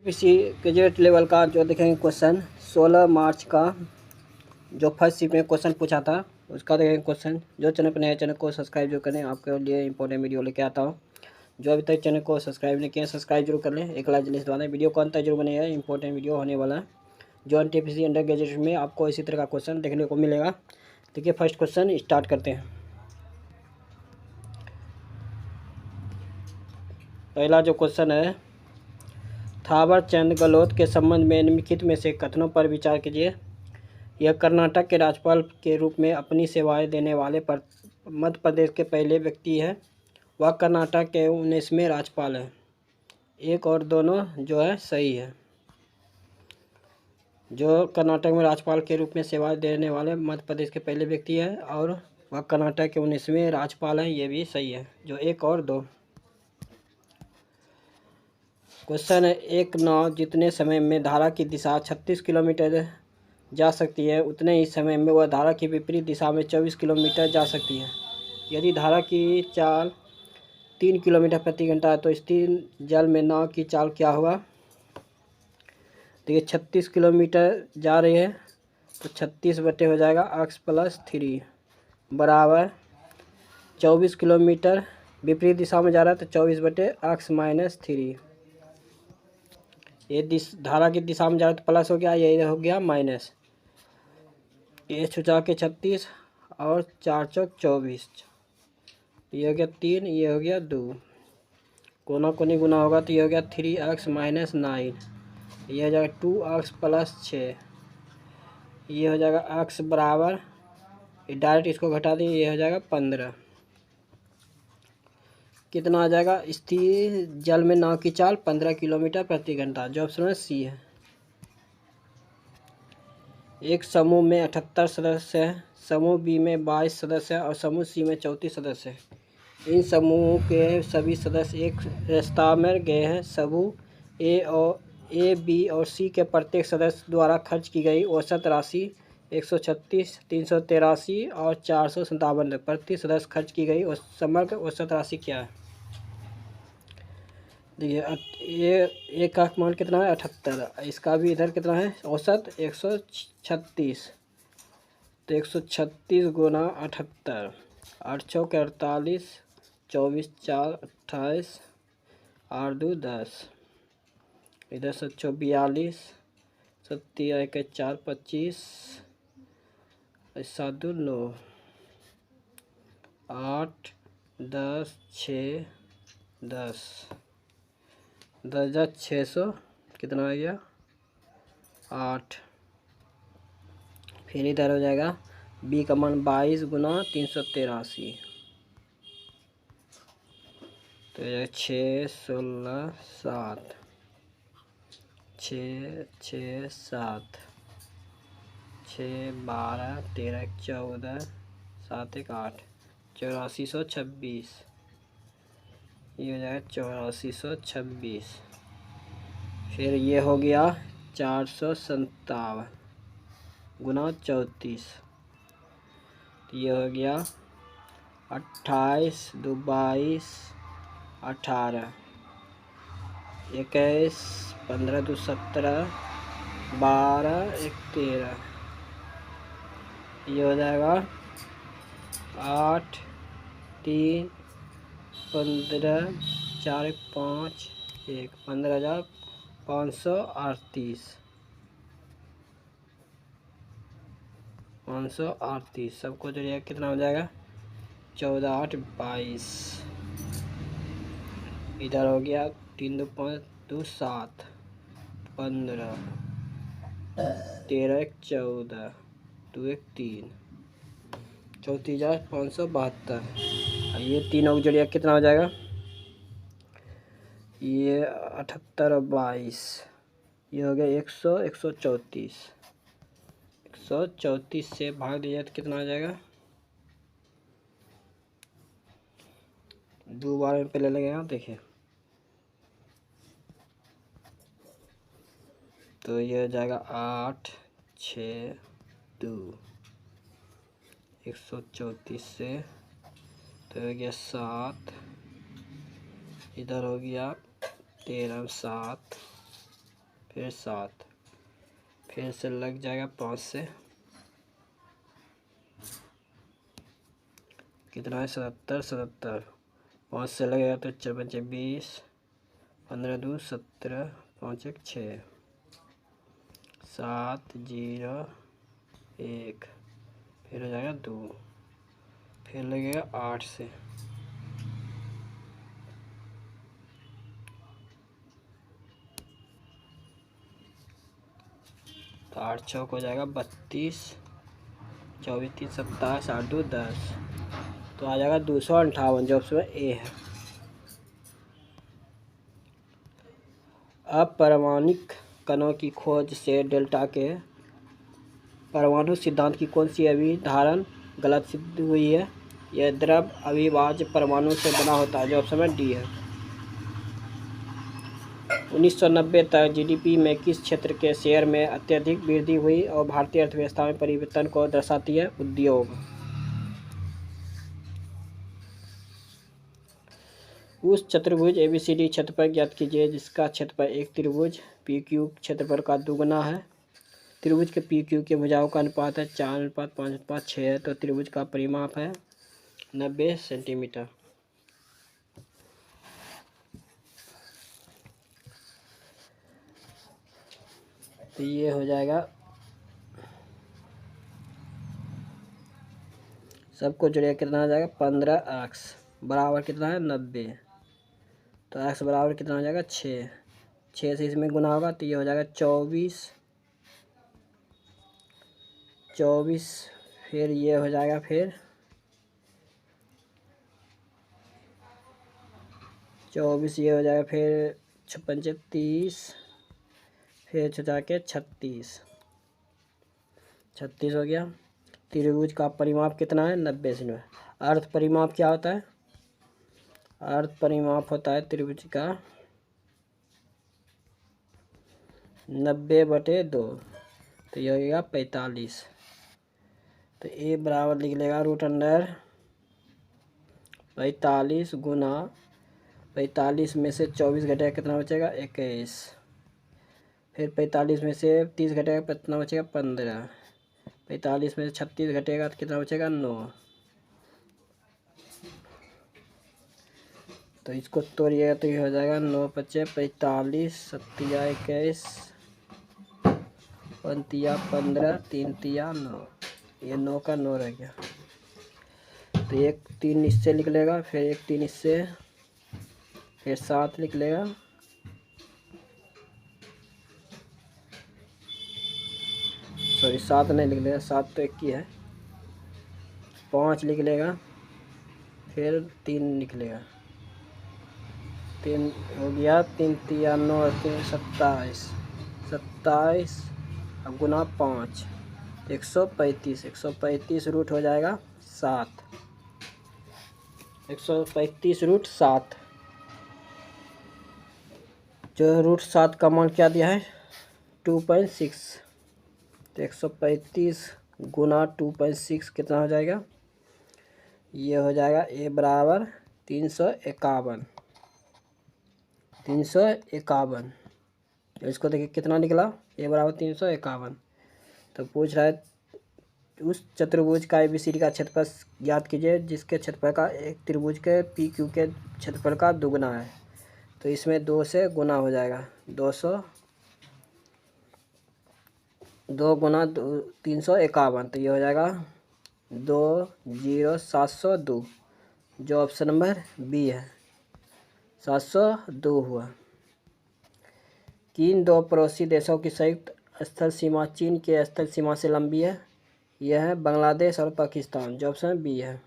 इसी graduate level का जो देखेंगे क्वेश्चन 16 मार्च का जो फर्स्ट शिफ्ट में क्वेश्चन पूछा था उसका देखेंगे क्वेश्चन। जो चैनल पर नए चैनल को सब्सक्राइब जो करें, आपके लिए इंपॉर्टेंट वीडियो लेके आता हूँ। जो अभी तक चैनल को सब्सक्राइब नहीं किया सब्सक्राइब जरूर कर लें, एक लाइक जल्दी से दबा दें। वीडियो को अंत तक जरूर बनेगा, इंपॉर्टेंट वीडियो होने वाला है। जो एनटीपीसी अंडर ग्रेजुएट में आपको इसी तरह का क्वेश्चन देखने को मिलेगा। देखिए फर्स्ट क्वेश्चन स्टार्ट करते हैं। पहला जो क्वेश्चन है, थावर चंद गहलोत के संबंध में निम्नलिखित में से कथनों पर विचार कीजिए। यह कर्नाटक के राज्यपाल के रूप में अपनी सेवाएं देने वाले मध्य प्रदेश के पहले व्यक्ति हैं। वह कर्नाटक के 19वें राज्यपाल हैं। एक और दोनों जो है सही है। जो कर्नाटक में राज्यपाल के रूप में सेवाएं देने वाले मध्य प्रदेश के पहले व्यक्ति हैं और वह कर्नाटक के 19वें राज्यपाल हैं, ये भी सही है। जो एक और दो। क्वेश्चन है, एक नाव जितने समय में धारा की दिशा 36 किलोमीटर जा सकती है, उतने ही समय में वह धारा की विपरीत दिशा में 24 किलोमीटर जा सकती है। यदि धारा की चाल 3 किलोमीटर प्रति घंटा है तो स्थिर जल में नाव की चाल क्या होगा। देखिए 36 किलोमीटर जा रही है तो 36 बटे हो जाएगा x + 3 बराबर 24 किलोमीटर विपरीत दिशा में जा रहा है तो 24 बटे x - 3। ये धारा की दिशा में जा रहा है तो प्लस हो गया, ये हो गया माइनस। ये छुचा के 36 और 4 चौक 24, ये हो गया 3, ये हो गया 2। कोना कोनी गुना होगा तो ये हो गया 3x - 9, ये हो जाएगा 2x + 6, ये हो जाएगा x बराबर, ये डायरेक्ट इसको घटा दें, ये हो जाएगा 15। कितना आ जाएगा। स्थिर जल में नाव की चाल 15 किलोमीटर प्रति घंटा। जो ऑप्शन में सी है। एक समूह में 78 सदस्य हैं, समूह बी में 22 सदस्य हैं और समूह सी में 34 सदस्य हैं। इन समूहों के सभी सदस्य एक प्रस्ताव में गए हैं। समूह ए, बी और सी के प्रत्येक सदस्य द्वारा खर्च की गई औसत राशि 136, 383 और 457 प्रति सदस्य खर्च की गई समग्र औसत राशि क्या है। देखिए ये एक का मान कितना है 78, इसका भी इधर कितना है औसत 136, तो 136 गुना 78, 8 चौक 48, 24 4 28, 8 2 10, इधर 7 42, 7 1 4 25, 7 2 9, 8 10 6 10, 10 600 कितना आ गया 8। फिर इधर हो जाएगा बी का मान 22 गुना 383, तो 6 16 7, 6 6 7, 6 12 13 14 7 1 8, 8426, ये हो जाएगा 8426। फिर ये हो गया 457 गुना 34, ये हो गया 28 2 22, 18 21 15 2 17, 12 1 13, ये हो जाएगा 8 3 15 4 1 5 1, 15,538, 538 सबको जोड़िए कितना हो जाएगा 14 8 22। इधर हो गया 3 2 5 2 7, 15 13 1 14, 2 1 3, 34,572। ये तीनों को जोड़िए कितना हो जाएगा, ये 78 और 22, ये हो गया 100 134, 134 से भाग दिया तो कितना आ जाएगा, 2 बार में पहले लगेगा देखिए, तो ये हो जाएगा 8 6 2, 134 से तो हो गया 7, इधर हो गया 13 7, फिर 7, फिर से लग जाएगा 5 से, कितना है 77, 77, 5 से लगेगा तो 4 5 20, 15 2 17, 5 1 6, 7 0 1, फिर हो जाएगा 2, फिर लगेगा 8 से, तो 8 चौक हो जाएगा 32, 24 3 27, 8 2 10, तो आ जाएगा 258, जो ऑप्शन ए है। अपरमाणुक कणों की खोज से डेल्टा के परमाणु सिद्धांत की कौन सी अभिधारण गलत सिद्ध हुई है? यह द्रव अविभाज्य परमाणु से बना होता है, जो ऑप्शन में डी है। 1990 तक जीडीपी में किस क्षेत्र के शेयर में अत्यधिक वृद्धि हुई और भारतीय अर्थव्यवस्था में परिवर्तन को दर्शाती है? उद्योग। उस चतुर्भुज एबीसीडी क्षेत्रफल ज्ञात कीजिए जिसका क्षेत्रफल एक त्रिभुज पीक्यू क्षेत्रफल का दुगुना है। त्रिभुज के पीक्यू के भुजाओं का अनुपात है 4:5:6 है, तो त्रिभुज का परिमाप है 90 सेंटीमीटर। तो ये हो जाएगा, सबको जोड़िए कितना हो जाएगा 15x बराबर कितना है 90, तो x बराबर कितना हो जाएगा 6, 6 से इसमें गुना होगा तो ये हो जाएगा 24, फिर ये हो जाएगा फिर 24, ये हो जाएगा फिर 56 30, फिर छुटा के 36 हो गया। त्रिभुज का परिमाप कितना है 90 सेंटीमीटर। अर्थ परिमाप क्या होता है? अर्थ परिमाप होता है त्रिभुज का 90/2, तो ये हो गया 45। तो ए बराबर लिख लेगा √45 गुना 45 में से 24 घटेगा कितना बचेगा 21, फिर 45 में से 30 घटेगा कितना बचेगा 15, 45 में से 36 घटेगा तो कितना बचेगा 9। तो इसको तोड़िएगा तो ये हो जाएगा 9 × 45, 7 × 21, 1 × 15, 3 × 9, ये 9 का 9 रह गया। तो एक 3 इससे लिख लेगा, फिर एक 3 इससे, फिर 7 लिख लेगा, सॉरी 7 नहीं लिख लेगा, 7 तो एक ही है, 5 लिख लेगा, फिर 3 लिख लेगा, 3 हो गया, 3 × 9 27, 27 अब गुना 5 135, 135 रूट हो जाएगा 7, 135 √7, जो √7 का मान क्या दिया है 2.6, तो 135 गुना 2.6 कितना हो जाएगा, ये हो जाएगा ए बराबर 351, इसको देखिए कितना निकला, ए बराबर 351। तो पूछ रहा है उस चतुर्भुज का एबीसीडी का क्षेत्रफल ज्ञात कीजिए जिसके क्षेत्रफल का एक त्रिभुज के पी क्यू के क्षेत्रफल का दुगुना है। तो इसमें 2 से गुना हो जाएगा, 200, 2 गुना 351, तो ये हो जाएगा 20702, जो ऑप्शन नंबर बी है 702 हुआ। किन 2 पड़ोसी देशों की संयुक्त स्थल सीमा चीन के स्थल सीमा से लंबी है? यह है बांग्लादेश और पाकिस्तान, जो ऑप्शन बी है।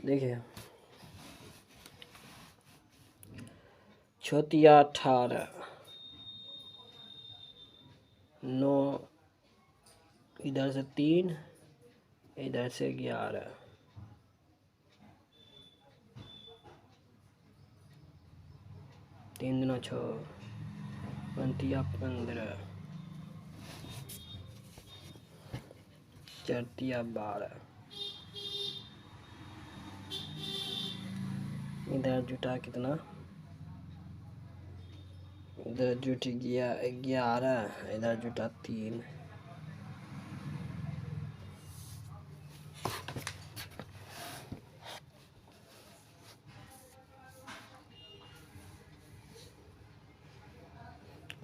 देखिए छोतिया 18, 9, इधर से 3, इधर से 11, 3 दूना 6, 5 15, 4 12, इधर जुटा कितना इधर जुट गया 11, इधर जुटा 3।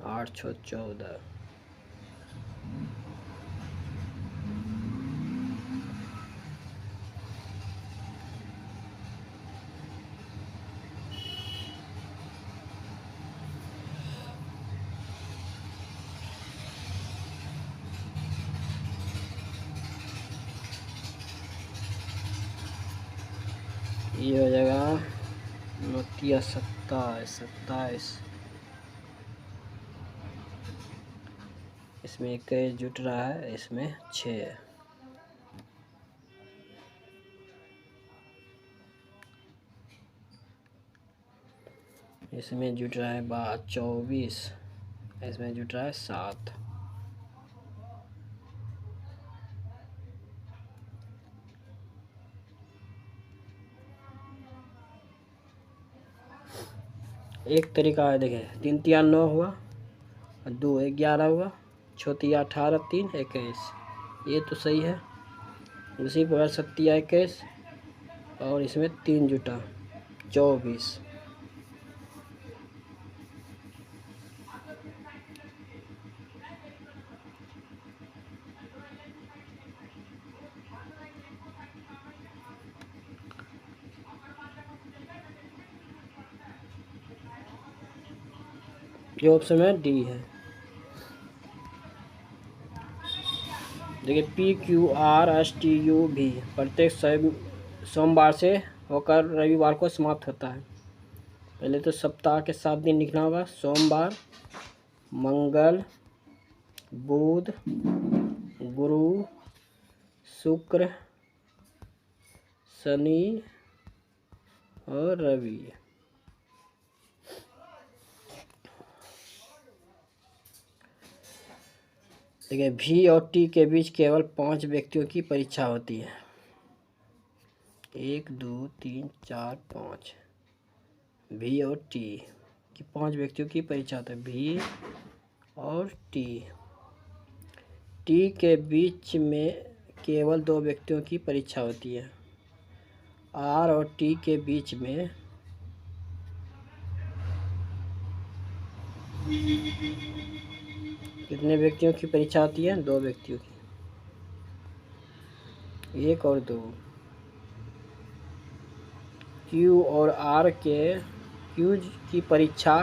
आठ 6 14। ये हो जाएगा 29 27। इसमें 21 जुट रहा है, इसमें 6। इसमें जुट रहा है 24, इसमें जुट रहा है 7। एक तरीका है, देखें 3 3 9 हुआ और 2 11 हुआ, 6 3 18 3 21। ये तो सही है। उसी प्रकार 7 21 और इसमें 3 जुटा 24। ये ऑप्शन में डी है। देखिए PQRSTU प्रत्येक सोमवार से होकर रविवार को समाप्त होता है। पहले तो सप्ताह के 7 दिन लिखना होगा। सोमवार, मंगल, बुध, गुरु, शुक्र, शनि और रवि। देखिए V और T के बीच केवल 5 व्यक्तियों की परीक्षा होती है। 1 2 3 4 5। V और T की 5 व्यक्तियों की परीक्षा होती है। V और T। T के बीच में केवल 2 व्यक्तियों की परीक्षा होती है। R और T के बीच में कितने व्यक्तियों की परीक्षा होती है? 2 व्यक्तियों की, 1 और 2। Q और R के Q की परीक्षा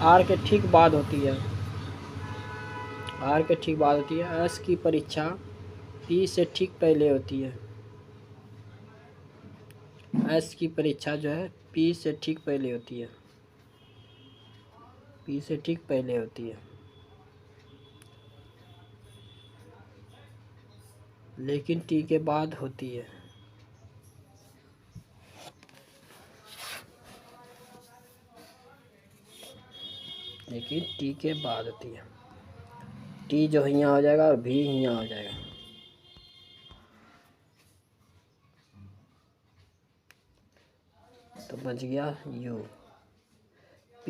R के ठीक बाद होती है। S की परीक्षा P से ठीक पहले होती है। S की परीक्षा जो है P से ठीक पहले होती है। लेकिन T के बाद होती है। T जो यहाँ हो जाएगा और V यहाँ हो जाएगा। तो बच गया U। P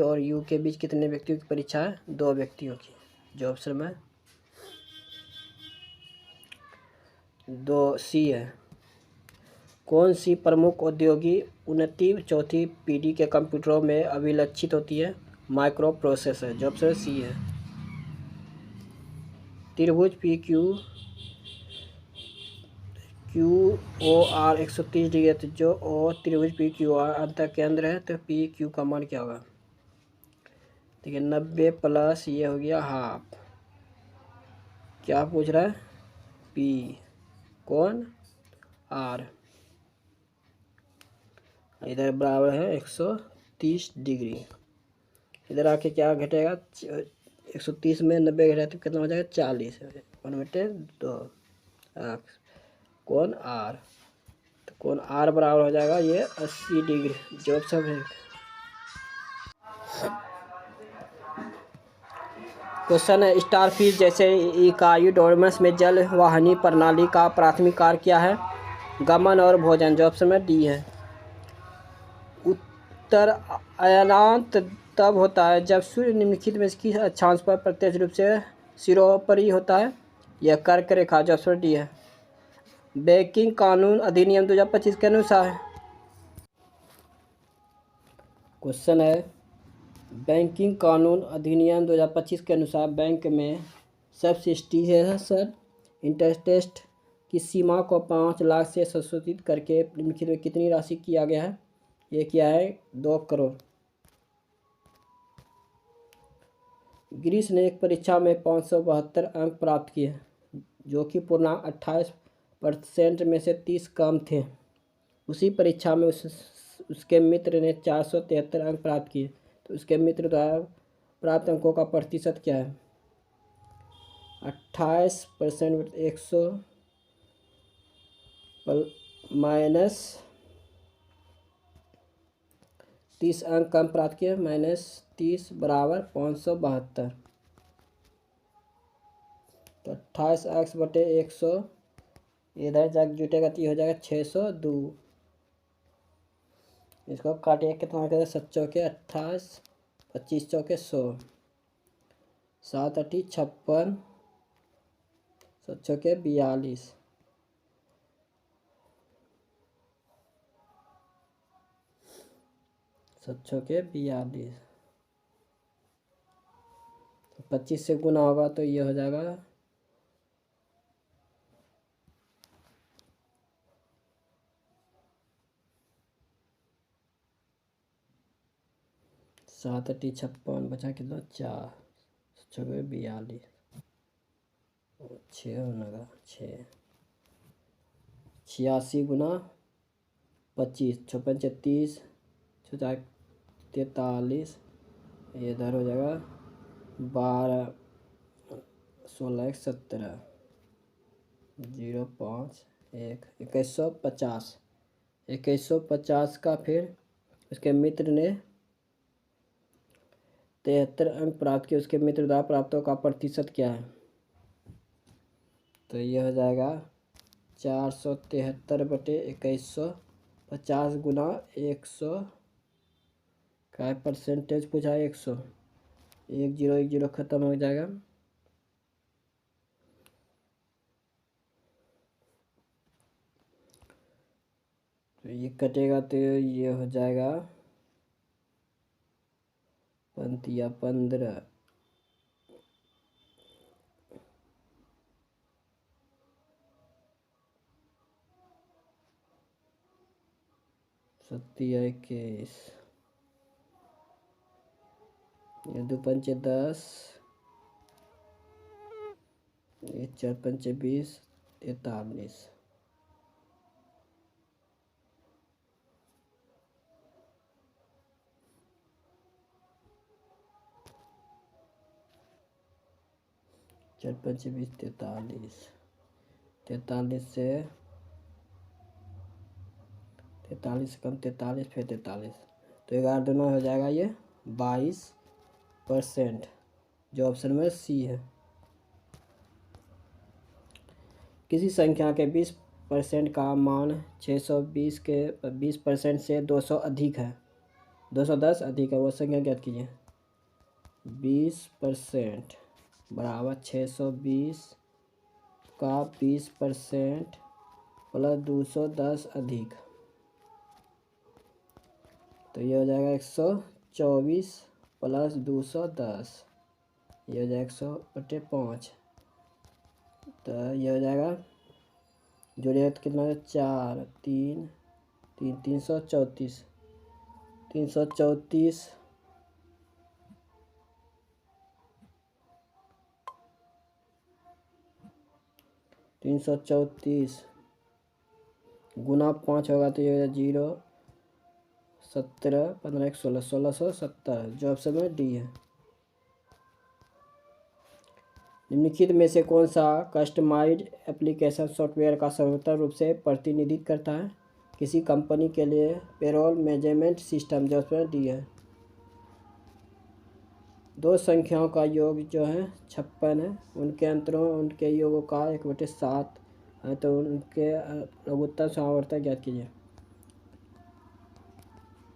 और U के बीच कितने व्यक्तियों की परीक्षा है? 2 व्यक्तियों की। जो ऑप्शन में 2 C है। कौन सी प्रमुख औद्योगिक उन्नति 4th पीढ़ी के कंप्यूटरों में अभिलक्षित होती है? Micro processor. जो ऑप्शन C है। त्रिभुज PQR 130 डिग्री है, तो जो त्रिभुज PQR अंत केंद्र है, तो PQ का मान क्या होगा? देखिए 90 प्लस ये हो गया हाफ। क्या पूछ रहा है? P कौन? R। इधर बराबर है 130 डिग्री। इधर आके क्या घटेगा? 130 में 90 घटा तो कितना हो जाएगा? 40। 1/2 कौन? R। तो कौन R बराबर हो जाएगा ये 80 डिग्री। जो सब है। क्वेश्चन है, स्टारफिश जैसे इकाईडोर्मस में जल वाहिनी प्रणाली का प्राथमिक कार्य क्या है? गमन और भोजन। जो ऑप्शन में डी है। उत्तर अयनांत तब होता है जब सूर्य निम्नलिखित में इसकी अक्षांश पर प्रत्यक्ष रूप से सिरोपरि होता है। यह कर्क रेखा जो ऑप्शन डी है। बैंकिंग कानून अधिनियम 2025 के अनुसार क्वेश्चन है बैंकिंग कानून अधिनियम 2025 के अनुसार बैंक में सब्सिडाइजेशन इंटरेस्ट की सीमा को 5 लाख से संशोधित करके निम्नलिखित में कितनी राशि किया गया है। ये क्या है 2 करोड़। गिरीश ने एक परीक्षा में 572 अंक प्राप्त किए जो कि पूर्णांक 28% में से 30 कम थे। उसी परीक्षा में उसके मित्र ने 473 अंक प्राप्त किए तो उसके मित्र द्वारा प्राप्त अंकों का प्रतिशत क्या है। 28% 100 माइनस 30 अंक कम प्राप्त किए माइनस 30 बराबर 572। तो 28x/100 इधर जाके जुटेगा तो ये हो जाएगा 602। इसको काटिए कितना करें 7 चौके 28 25 चौके 100 7 8 56 7 चौके 42 7 चौके 42। 25 से गुना होगा तो ये हो जाएगा 7 8 56 बचा कितना 4 चौके 42 6 होगा 6 86 गुना 25 56 36 4 43 इधर हो जाएगा 12 16 17 05 1 2150 2150 का फिर उसके मित्र ने 73 अंक प्राप्त किए। उसके मित्र द्वारा प्राप्तों का प्रतिशत क्या है तो ये हो जाएगा 473/2150 गुना 100 का परसेंटेज पूछा 100 1 0 1 0 खत्म हो जाएगा। तो ये कटेगा तो ये हो जाएगा 15 7 21 ये 2 पंचे 10 ये 4 पंचे 20 43 4 पंचे 20 43 43 से 43 कम 43 फिर 43 तो 11 दूना हो जाएगा ये 22% जो ऑप्शन में सी है। किसी संख्या के 20% का मान 620 के 20% से 200 अधिक है 210 अधिक है वो संख्या ज्ञात कीजिए। 20% बराबर 620 का 20% प्लस 210 अधिक तो ये हो जाएगा 124 प्लस 210 ये हो जाएगा 100/5 तो ये हो जाएगा जोड़िए तो कितना 4 3 3 334 334 334 गुना 5 होगा तो ये 0 17 15 16 1670 जो ऑप्शन में डी है। निम्नलिखित में से कौन सा कस्टमाइज्ड एप्लीकेशन सॉफ्टवेयर का सर्वोत्तम रूप से प्रतिनिधित्व करता है किसी कंपनी के लिए पेरोल मैनेजमेंट सिस्टम जो ऑप्शन डी है। दो संख्याओं का योग जो है 56 है उनके अंतरों उनके योगों का 1/7 है तो उनके लघुत्तम समावर्तक ज्ञात कीजिए।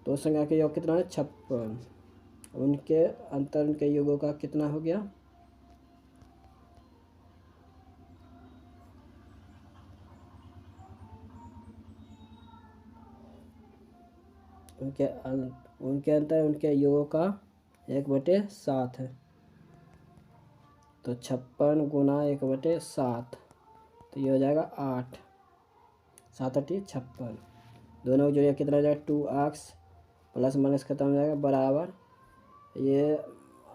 दो संख्या के योग कितना है 56। उनके अंतर उनके योगों का कितना हो गया, उनके अंतर उनके योगों का 1/7 है। तो 56 गुना 1/7, तो ये हो जाएगा 8। 7×8 = 56। दोनों को जोड़िए कितना हो जाएगा 2x, प्लस माइनस खत्म हो जाएगा बराबर, ये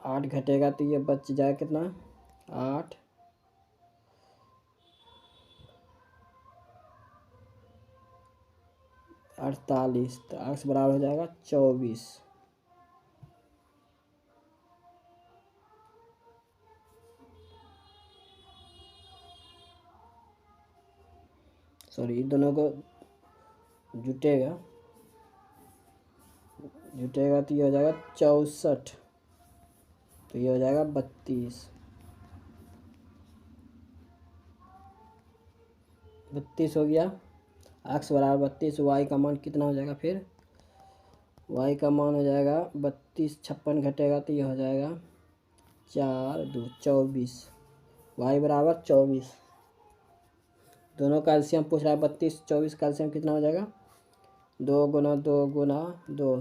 8 घटेगा तो ये बच जाएगा कितना 8, 48, तो x बराबर हो जाएगा 24। सॉरी, दोनों को जुटेगा तो ये हो जाएगा 64, तो ये हो जाएगा 32। 32 हो गया। x बराबर 32, y का मान कितना हो जाएगा, फिर y का मान हो जाएगा 32, 56 घटेगा तो ये हो जाएगा 4 2 24, y बराबर 24। दोनों का एलसीएम पूछ रहा है, 32 24 का एलसीएम कितना हो जाएगा 2 गुना 2 गुना 2,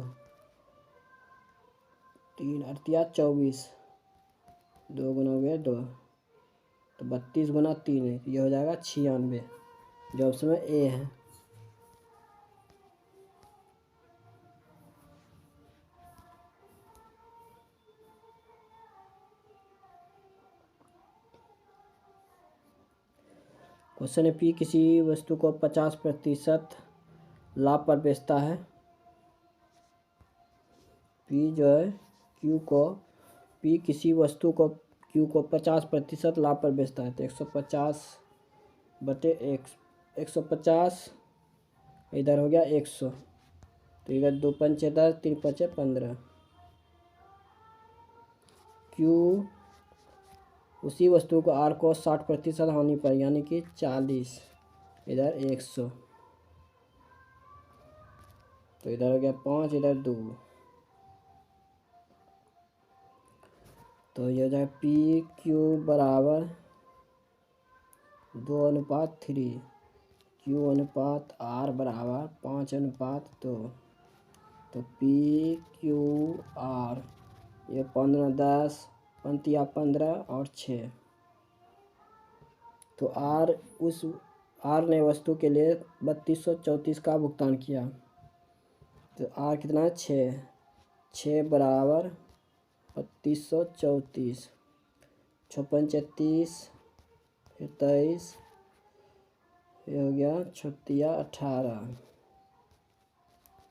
3 अड़तिया 24, 2 गुना हो गया 2, तो 32 गुना 3 है, ये हो जाएगा 96, जो ऑप्शन में ए है। क्वेश्चन है, पी किसी वस्तु को 50% लाभ पर बेचता है। पी जो है पी किसी वस्तु को क्यू को 50% लाभ पर बेचता है, तो 150 इधर हो गया 100, तो इधर 2 पंचे 10, 3 पंचे 15। क्यू उसी वस्तु को आर को 60% हानि पर, यानी कि 40, इधर 100, तो इधर हो गया 5, इधर 2, तो ये हो जाए पी क्यू बराबर 2:3, क्यू अनुपात आर बराबर 5:2, तो पी क्यू आर, ये 15 10 पंतिया 15 और 6, तो आर ने वस्तु के लिए 3234 का भुगतान किया, तो आर कितना है 6 बराबर 3234, 6 पंचे 30, फिर 23, ये हो गया 6 18,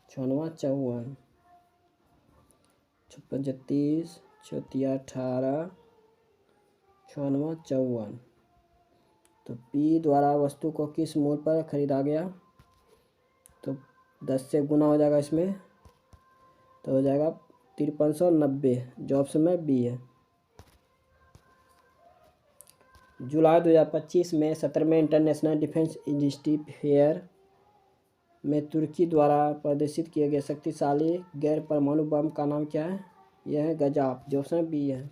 6 54, 6 पंचे 30, 6 18, 6 54। तो पी द्वारा वस्तु को किस मूल्य पर खरीदा गया, तो 10 से गुना हो जाएगा इसमें, तो हो जाएगा 5390, जो ऑप्शन में बी है। जुलाई 2025 में 17वें इंटरनेशनल डिफेंस इंडस्ट्री फेयर में तुर्की द्वारा प्रदर्शित किए गए शक्तिशाली गैर परमाणु बम का नाम क्या है, यह है गजाब, जो ऑप्शन बी है।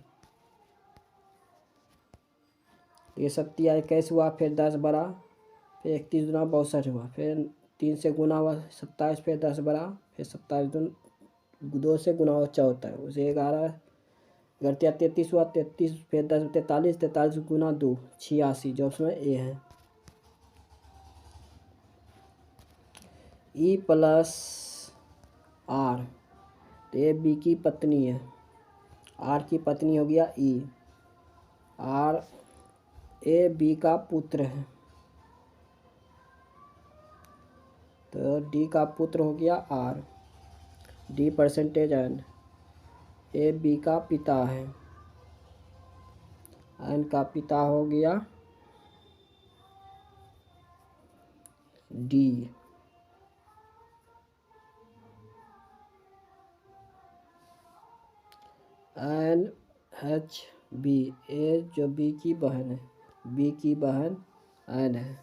ये 27 हुआ, फिर 10 बढ़ा, फिर 31 दूना 62 हुआ, फिर 3 से गुना हुआ 27, फिर 10 बढ़ा, फिर 27 2 से गुना हुआ 74, उसे 11 घटिया 33 हुआ, 33 फिर 10 43, 43 गुना 2 86, जो ऑप्शन ए है। ई प्लस आर, तो ये बी की पत्नी है, आर की पत्नी हो गया ई, आर ए बी का पुत्र है, तो डी का पुत्र हो गया R, D percentage N, A B का पिता है, एन का पिता हो गया D, N H B, A जो बी की बहन है, बी की बहन एन है,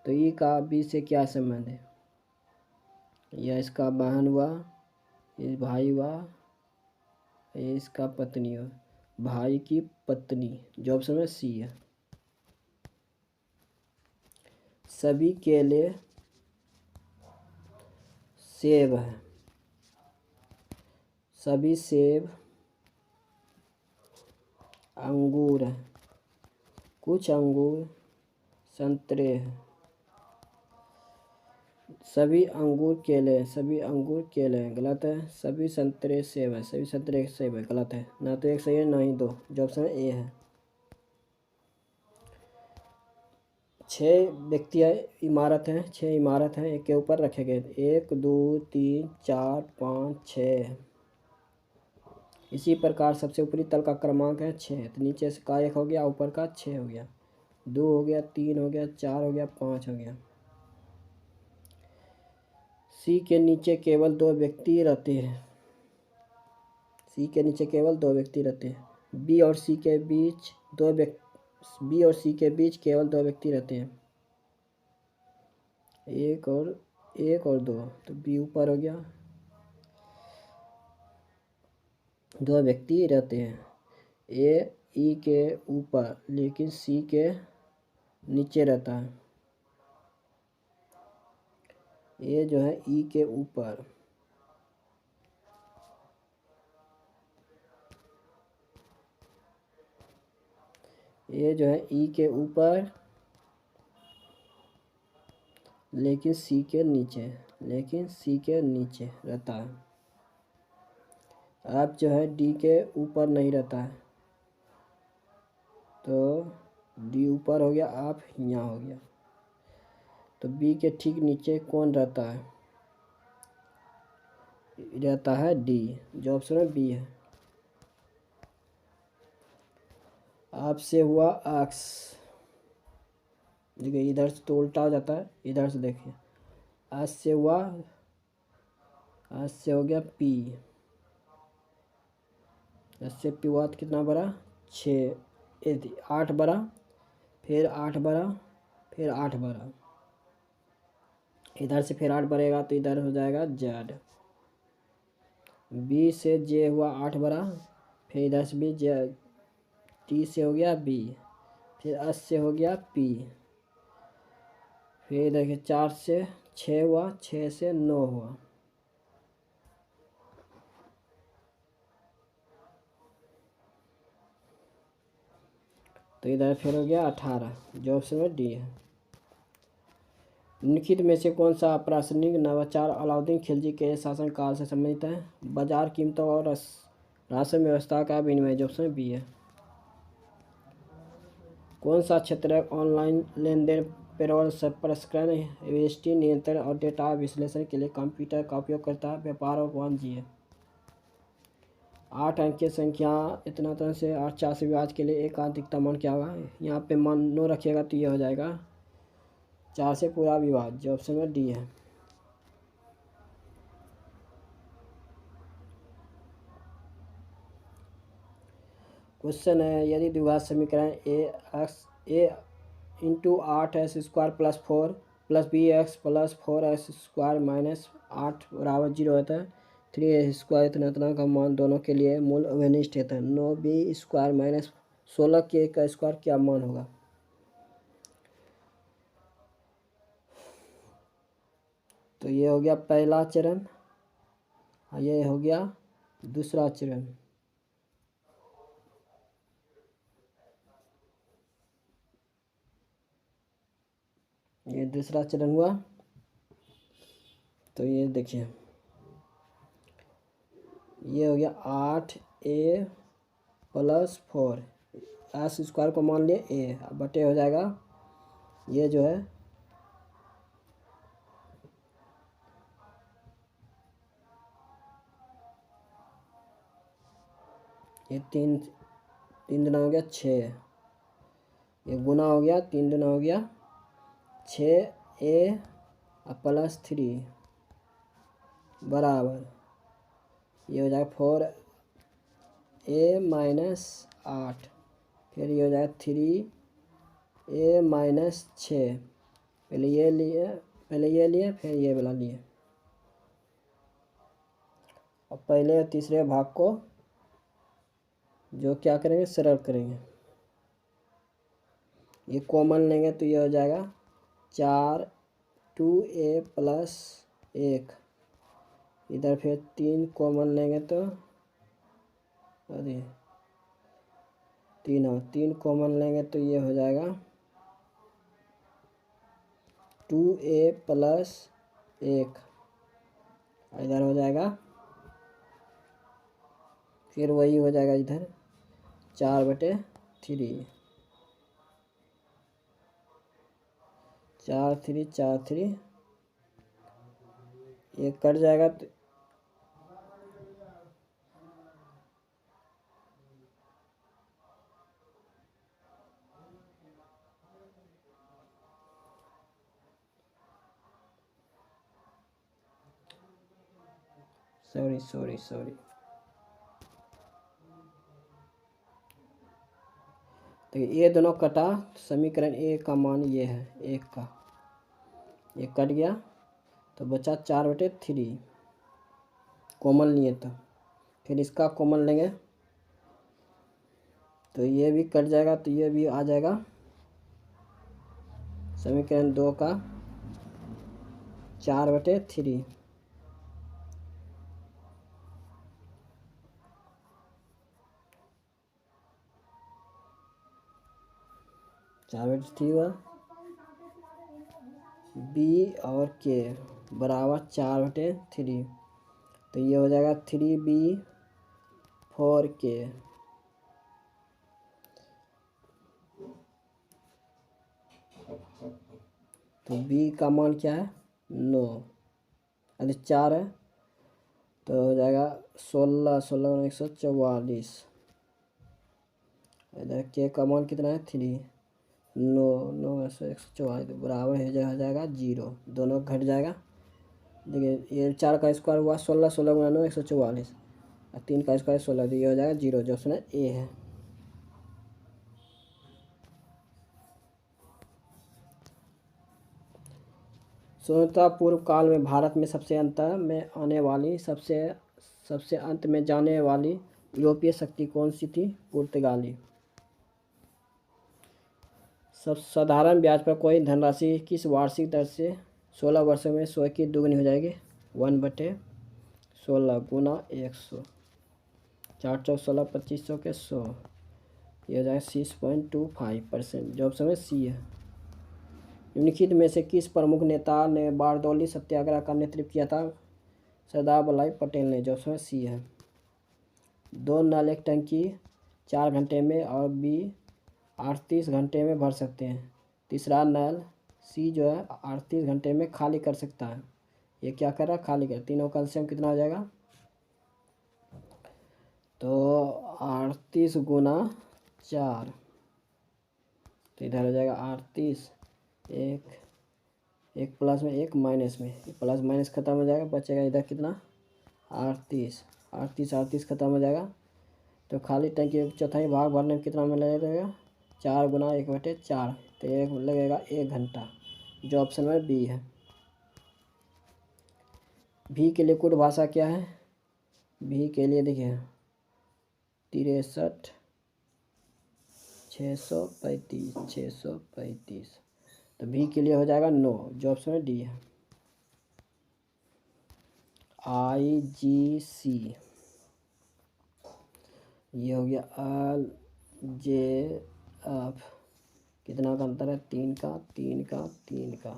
तो ई का बी से क्या संबंध है, यह इसका बहन हुआ, ये भाई हुआ, ये इसका पत्नी हो, भाई की पत्नी, जो ऑप्शन में सी है। सभी केले सेब है, सभी सेब अंगूर है, कुछ अंगूर संतरे हैं। सभी अंगूर केले हैं, सभी अंगूर केले हैं, गलत है। सभी संतरे सेब है, सभी संतरे सेब है, गलत है। ना तो एक सही है ना ही दो, जो ऑप्शन ए है। 6 व्यक्ति इमारत हैं, 6 इमारत हैं एक के ऊपर रखे गए, 1 2 3 4 5 6। इसी प्रकार सबसे ऊपरी तल का क्रमांक है 6, तो नीचे से का 1 हो गया, ऊपर का 6 हो गया, 2 हो गया, 3 हो गया, 4 हो गया, 5 हो गया। सी के नीचे केवल 2 व्यक्ति रहते हैं, सी के नीचे केवल 2 व्यक्ति रहते हैं। बी और सी के बीच बी और सी के बीच केवल 2 व्यक्ति रहते हैं, एक और 2, तो बी ऊपर हो गया, 2 व्यक्ति रहते हैं। ए ई के ऊपर लेकिन सी के नीचे रहता है, ए जो है ई के ऊपर, ए जो है ई के ऊपर लेकिन सी के नीचे रहता है। अब जो है डी के ऊपर नहीं रहता है, तो डी ऊपर हो गया, आप यहाँ हो गया। तो बी के ठीक नीचे कौन रहता है, रहता है डी, जो ऑप्शन में बी है। आपसे हुआ एक्स, देखिए इधर से तो उल्टा हो जाता है, इधर से देखिए, आज से हो गया पी, इससे पी हुआ तो कितना बड़ा 6, 8 बड़ा, फिर 8 बड़ा, फिर 8 बड़ा, इधर से फिर 8 बढ़ेगा तो इधर हो जाएगा जेड। बी से जे हुआ 8 बड़ा, फिर इधर से भी जे, टी से हो गया बी, फिर एस से हो गया पी, फिर देखिए 4 से 6 हुआ, 6 से 9 हुआ, तो इधर फिर हो गया 18, जो ऑप्शन में डी है। निम्नलिखित में से कौन सा प्रशासनिक नवाचार अलाउद्दीन खिलजी के शासनकाल से संबंधित है? बाजार कीमतों और राशन व्यवस्था का विनिमय, जो ऑप्शन बी है। कौन सा क्षेत्र ऑनलाइन लेन देन, पेरोल प्रसंस्करण, जीएसटी नियंत्रण और डेटा विश्लेषण के लिए कंप्यूटर का उपयोग करता है? व्यापार और वाणिज्य है। 8 अंक की संख्या इतना तरह से 8 4 से विभाज्य के लिए एक अधिकतम मान क्या होगा? यहाँ पे मान 9 रखिएगा तो ये हो जाएगा 4 से पूरा विभाज्य, जो ऑप्शन में डी है। क्वेश्चन है, यदि द्विघात समीकरण a into 8x² plus 4 plus b x plus 4x² minus 8 बराबर 0 होता है, 3x² इतना का मान दोनों के लिए मूल अभिनिष्ठ है, 9b² माइनस 16 के का स्क्वायर क्या मान होगा? तो ये हो गया पहला चरण, ये हो गया दूसरा चरण। ये दूसरा चरण हुआ, तो ये देखिए ये हो गया 8a प्लस 4, s² को मान लिए a, बटे हो जाएगा ये जो है ये 3 दूना हो गया 6, ये गुना हो गया 3 दूना हो गया 6a प्लस 3 बराबर ये हो जाएगा 4a माइनस 8, फिर ये हो जाएगा 3a माइनस 6, पहले ये लिए फिर ये वाला लिए, और पहले और तीसरे भाग को जो क्या करेंगे, सरल करेंगे। ये कॉमन लेंगे तो ये हो जाएगा 4 2a प्लस 1। इधर फिर 3 कॉमन लेंगे तो अरे 3 कॉमन लेंगे तो ये हो जाएगा 2a प्लस 1। इधर हो जाएगा फिर वही हो जाएगा इधर 4/3। 4 3 4 3 ये कट जाएगा तो सॉरी। तो ये दोनों कटा, समीकरण ए का मान ये है 1 का, ये कट गया तो बचा 4/3 कॉमन लिए तो फिर इसका कॉमन लेंगे तो ये भी कट जाएगा तो ये भी आ जाएगा समीकरण 2 का 4/3। 4/3 हुआ। बी और के बराबर 4/3 तो ये हो जाएगा 3b 4k। तो b का मान क्या है 9, अरे 4 है तो हो जाएगा 16 16 144। इधर के का मान कितना है 3, 9 9 144 बराबर हो जाएगा 0। दोनों घट जाएगा। देखिए ये 4 का स्क्वायर हुआ 16 16 गुना 9 144 और 3 का स्क्वायर 16 तो ये हो जाएगा 0। जो ऑप्शन ए है। स्वतंत्रता पूर्व काल में भारत में सबसे अंत में जाने वाली यूरोपीय शक्ति कौन सी थी? पुर्तगाली। सब साधारण ब्याज पर कोई धनराशि किस वार्षिक दर से 16 वर्षों में 100 की दुगनी हो जाएगी? 1/16 गुना 100। 4 चौक 16 2500 के 100 ये हो जाएगा 6.25%। जो ऑप्शन में सी है। निम्नलिखित में से किस प्रमुख नेता ने बारदौली सत्याग्रह का नेतृत्व किया था? सरदार वल्लभ भाई पटेल ने। जो ऑप्शन में सी है। 2 नल एक टंकी 4 घंटे में और बी 38 घंटे में भर सकते हैं। तीसरा नल सी जो है 38 घंटे में खाली कर सकता है। ये क्या कर रहा है? खाली कर। तीनों का एलसीएम कितना हो जाएगा? तो 38 गुना 4 तो इधर हो जाएगा 38 एक प्लस में 1 माइनस में, प्लस माइनस खत्म हो जाएगा, बचेगा इधर कितना 38 खत्म हो जाएगा। तो खाली टंकी चौथाई भाग भरने में कितना में लगेगा? 4 गुना 1/4 तो एक लगेगा 1 घंटा। जो ऑप्शन में बी है। भी के लिए कुल भाषा क्या है? भी के लिए देखिए 63 635 तो भी के लिए हो जाएगा 9। जो ऑप्शन में डी है। IGC ये हो गया LJF कितना का अंतर है? 3 का।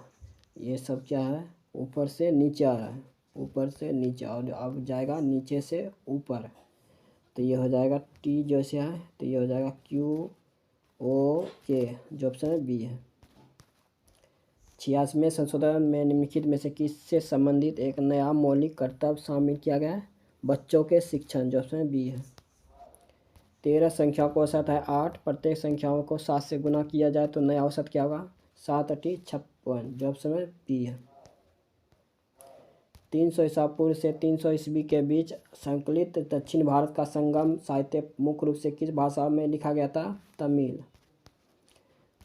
ये सब क्या है? ऊपर से नीचे आ रहा है, ऊपर से नीचे और अब जाएगा नीचे से ऊपर तो ये हो जाएगा T जैसे है तो ये हो जाएगा QOK। जो ऑप्शन है बी है। 86वें संशोधन में निम्नलिखित में से किससे संबंधित एक नया मौलिक कर्तव्य शामिल किया गया है? बच्चों के शिक्षण। जो ऑप्शन बी है। 13 संख्याओं को औसत है 8, प्रत्येक संख्याओं को 7 से गुना किया जाए तो नया औसत क्या होगा? 7 × 56। जो ऑप्शन में बी है। 300 ईसा पूर्व से 300 ईस्वी के बीच संकलित दक्षिण भारत का संगम साहित्य मुख्य रूप से किस भाषा में लिखा गया था? तमिल।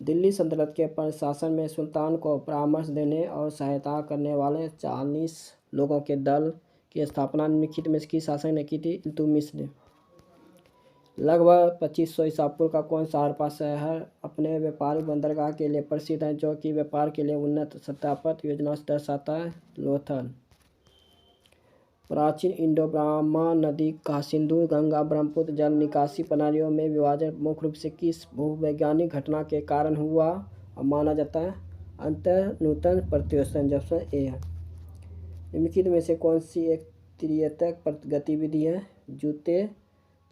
दिल्ली सल्तनत के प्रशासन में सुल्तान को परामर्श देने और सहायता करने वाले 40 लोगों के दल की स्थापना निम्नलिखित में किस शासक ने की थी? इल्तुतमिश ने। लगभग 2500 ईसा पूर्व का कौन सा हड़प्पा शहर अपने व्यापारिक बंदरगाह के लिए प्रसिद्ध है जो कि व्यापार के लिए उन्नत सत्यापत योजना से दर्शाता है? लोथल। प्राचीन इंडो ब्राह्मण नदी का सिंधु गंगा ब्रह्मपुत्र जल निकासी प्रणालियों में विभाजन मुख्य रूप से किस भूवैज्ञानिक घटना के कारण हुआ और माना जाता है? अंतर नूतन प्रतिवेशन। जब से ए है। निम्नलिखित में से कौन सी एक त्रियतक गतिविधि है? जूते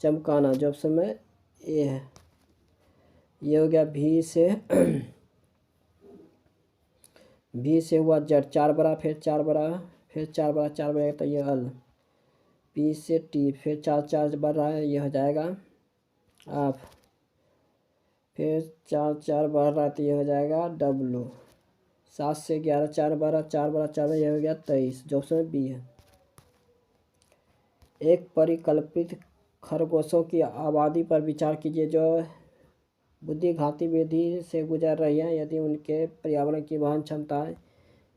चमकाना। जब समय ए है। ये हो गया भी से भी से हुआ जड़ 4 बड़ा फिर 4 बड़ा फिर 4 बड़ा 4 बड़ा तो ये अल। पी से टी फिर 4 बढ़ रहा है, ये हो जाएगा आप। फिर 4 बढ़ रहा है तो ये हो जाएगा डब्लू। 7 से 11 4 बड़ा 4 बड़ा 4 ये हो गया 23। जो ऑप्शन बी है। एक परिकल्पित खरगोशों की आबादी पर विचार कीजिए जो बुद्धिघाती विधि से गुजर रही है। यदि उनके पर्यावरण की वहन क्षमता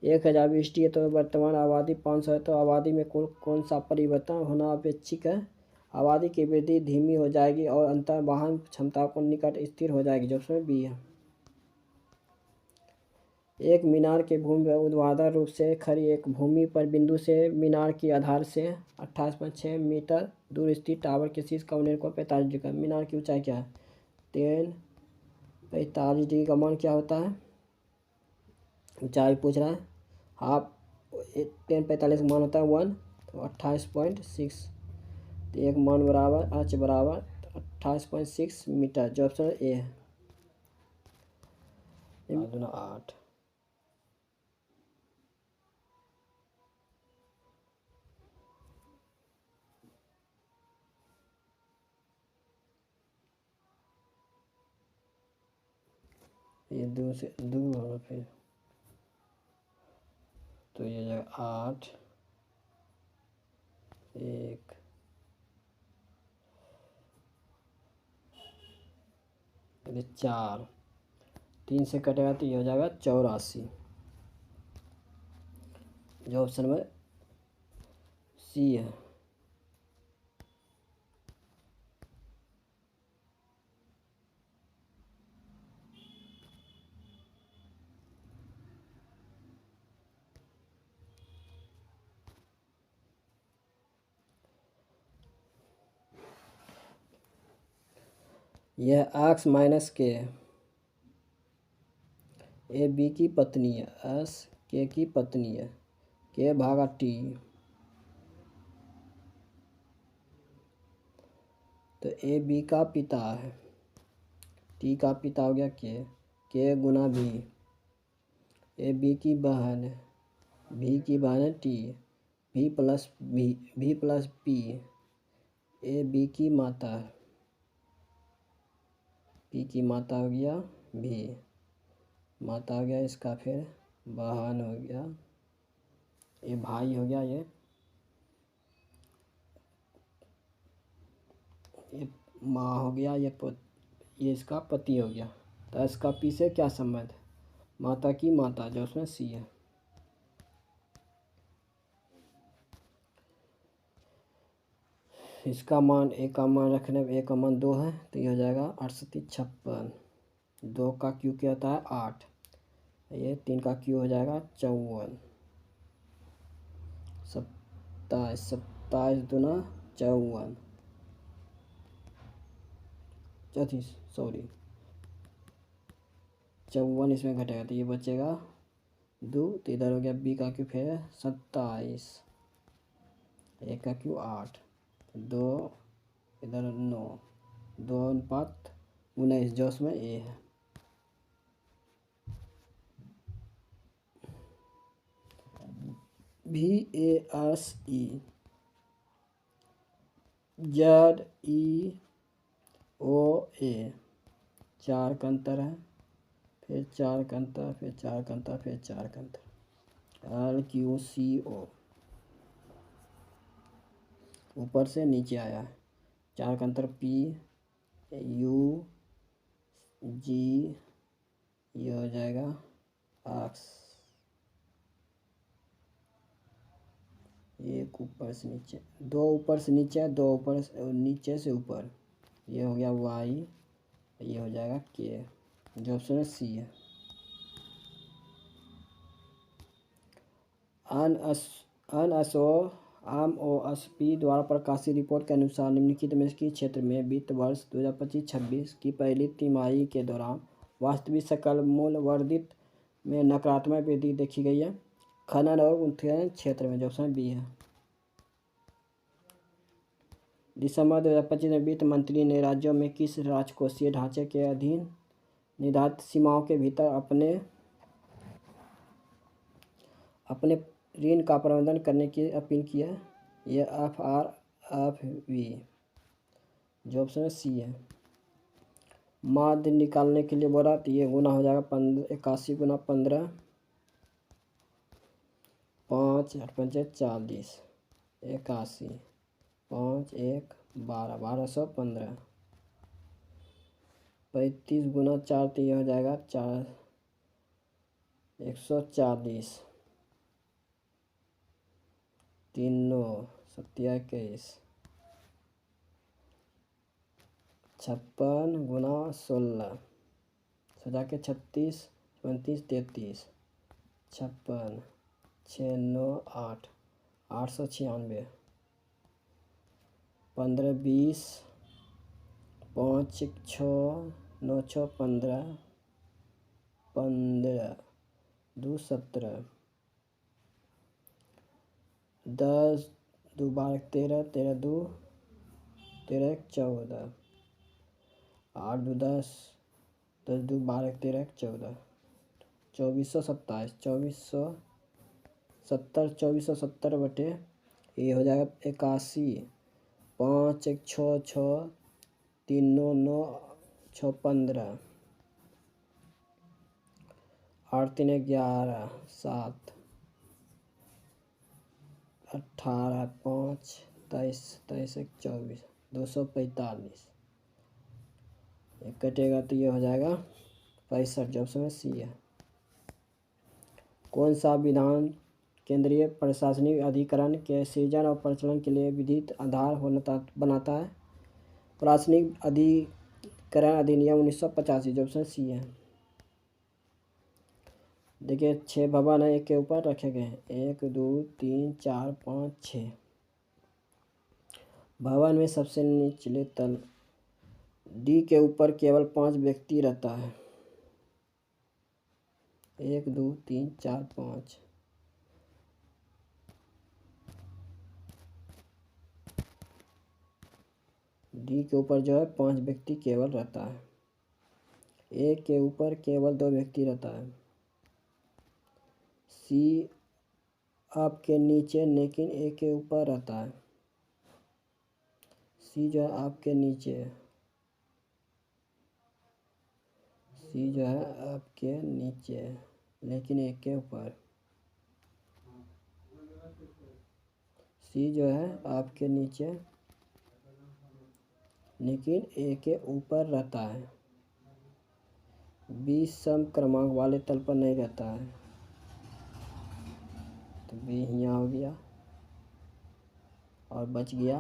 1000 बिस्टी है तो वर्तमान आबादी 500 है, तो आबादी में कौन सा परिवर्तन होना अपेक्षित है? आबादी की वृद्धि धीमी हो जाएगी और अंतर वहन क्षमता को निकट स्थिर हो जाएगी। जो उसमें बी है। एक मीनार के भूमि ऊर्ध्वाधर रूप से खड़ी एक भूमि पर बिंदु से मीनार की आधार से 28.6 मीटर दूर स्थित टावर के शीर्ष कोने को 45 डिग्री का। मीनार की ऊंचाई क्या है? 45 डिग्री का मान क्या होता है? ऊंचाई पूछ रहा है। हाफ 10 45 मान होता है 1, तो 28.6 तो एक मान बराबर h बराबर 28.6 मीटर। जो ऑप्शन ए है। 8 ये 2 से 2 होगा फिर तो ये जाएगा 8 1 4 3 से कटेगा तो ये हो जाएगा 84। जो ऑप्शन में सी है। यह एक्स माइनस के ए बी की पत्नी है, एस के की पत्नी है, के भागा टी। तो ए बी का पिता है, टी का पिता हो गया के गुना भी। ए बी की बहन है, भी की बहन है टी, भी प्लस पी। ए बी की माता है, पी की माता हो गया भी, माता हो गया इसका, फिर बहन हो गया, ये भाई हो गया, ये माँ हो गया, ये इसका पति हो गया। तो इसका पी से क्या संबंध? माता की माता, जो उसमें सी है। इसका मान ए का मान रखने में ए का मान 2 है तो ये हो जाएगा 856। 2 का क्यू क्या होता है 8, ये 3 का क्यू हो जाएगा 54। 27 दूना 54 54 इसमें घटेगा तो ये बचेगा 2, तो इधर हो गया बी का क्यू फिर 27, ए का क्यू 8, 2 इधर 9, 2 5 19, जो उसमें ए है। VASE ZEOA 4 का अंतर है, फिर 4 का अंतर, फिर 4 का अंतर, फिर 4 का अंतर। LQCO ऊपर से नीचे आया है, 4 का अंतर P U G, ये हो जाएगा X। एक ऊपर से नीचे, दो ऊपर से नीचे, दो ऊपर से नीचे से ऊपर। ये हो गया वाई, ये हो जाएगा के, जो ऑप्शन है सी है। अनअसओ द्वारा प्रकाशित रिपोर्ट के अनुसार निम्नलिखित में किस क्षेत्र में वित्त वर्ष 2025-26 की पहली तिमाही के दौरान वास्तविक सकल मूल्य वर्धित में नकारात्मक वृद्धि देखी गई है? खनन और उत्खनन क्षेत्र में, जो ऑप्शन बी है। दिसंबर 2025 में वित्त मंत्री ने राज्यों में किस राजकोषीय ढांचे के अधीन निर्धारित सीमाओं के भीतर अपने ऋण का प्रबंधन करने की अपील की है? यह FRFV, जो ऑप्शन है सी है। माध्य निकालने के लिए बोला तो ये गुना हो जाएगा 81 गुना 15, 5 8 5 40, 81, 5 1 12, 1215, 35 गुना 4 तो ये हो जाएगा 140, 3 9 7 21, 56 गुना 16, सजा के 36 35 33, 56 6 9 8, 896, 15 20, 5 6 9 6 15, 15 2 17, 10 2 12 13, 13 2 13 14, 8 2 10, 10 2 12 13 14, 2427, 2470, 2470 बटे ये हो जाएगा 81, 5 1 6 6, 3 9 9 6 15, 8 3 11, 7 18, 5 23, 23 1 24, 245, ये कटेगा तो ये हो जाएगा 65, जो ऑप्शन में सी है। कौन सा विधान केंद्रीय प्रशासनिक अधिकरण के सृजन और प्रचलन के लिए विधिक आधार बनाता है? प्रशासनिक अधिकरण अधिनियम 1985, जो ऑप्शन सी है। देखिए 6 भवन है, एक के ऊपर रखे गए हैं, 1 2 3 4 5 6। भवन में सबसे निचले तल डी के ऊपर केवल 5 व्यक्ति रहता है, 1 2 3 4 5। डी के ऊपर जो है 5 व्यक्ति केवल रहता है, ए के ऊपर केवल 2 व्यक्ति रहता है, सी आपके नीचे लेकिन ए के ऊपर रहता है, सी जो है आपके नीचे, सी जो है आपके नीचे लेकिन ए के ऊपर, सी जो है आपके नीचे लेकिन ए के ऊपर रहता है, बी सम क्रमांक वाले तल पर नहीं रहता है, तो बी यहाँ हो गया और बच गया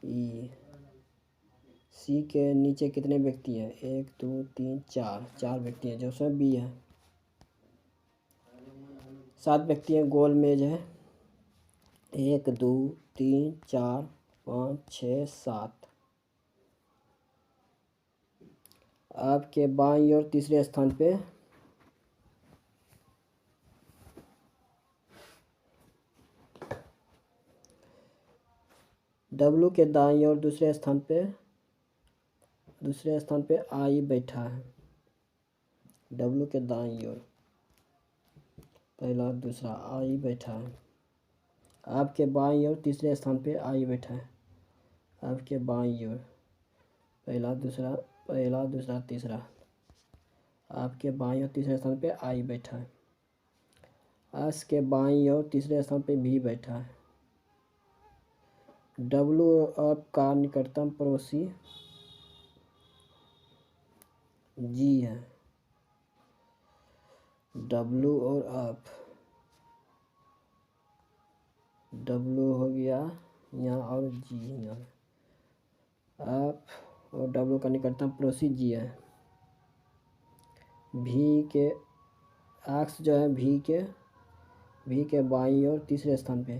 ई। सी के नीचे कितने व्यक्ति हैं? 1 2 3 4, 4 व्यक्ति हैं, जो उसमें बी है। 7 व्यक्ति हैं, गोल मेज है, 1 2 3 4 5 6 7। आपके बाईं ओर तीसरे स्थान पे डब्लू के दाईं ओर दूसरे स्थान पे आई बैठा है, डब्लू के दाईं ओर पहला दूसरा आई बैठा है। आपके बाईं ओर तीसरे स्थान पे आई बैठा है, आपके बाईं ओर पहला दूसरा तीसरा, आपके बाईं ओर तीसरे स्थान पे आई बैठा है। एस के बाईं ओर तीसरे स्थान पे भी बैठा है। डब्लू आपका निकटतम पड़ोसी जी है, डब्लू और आप डब्लू हो गया यहाँ और जी यहाँ। आप और डब्लू का निकटतम पड़ोसी जी है। भी के एक्स जो है भी के बाईं ओर तीसरे स्थान पे।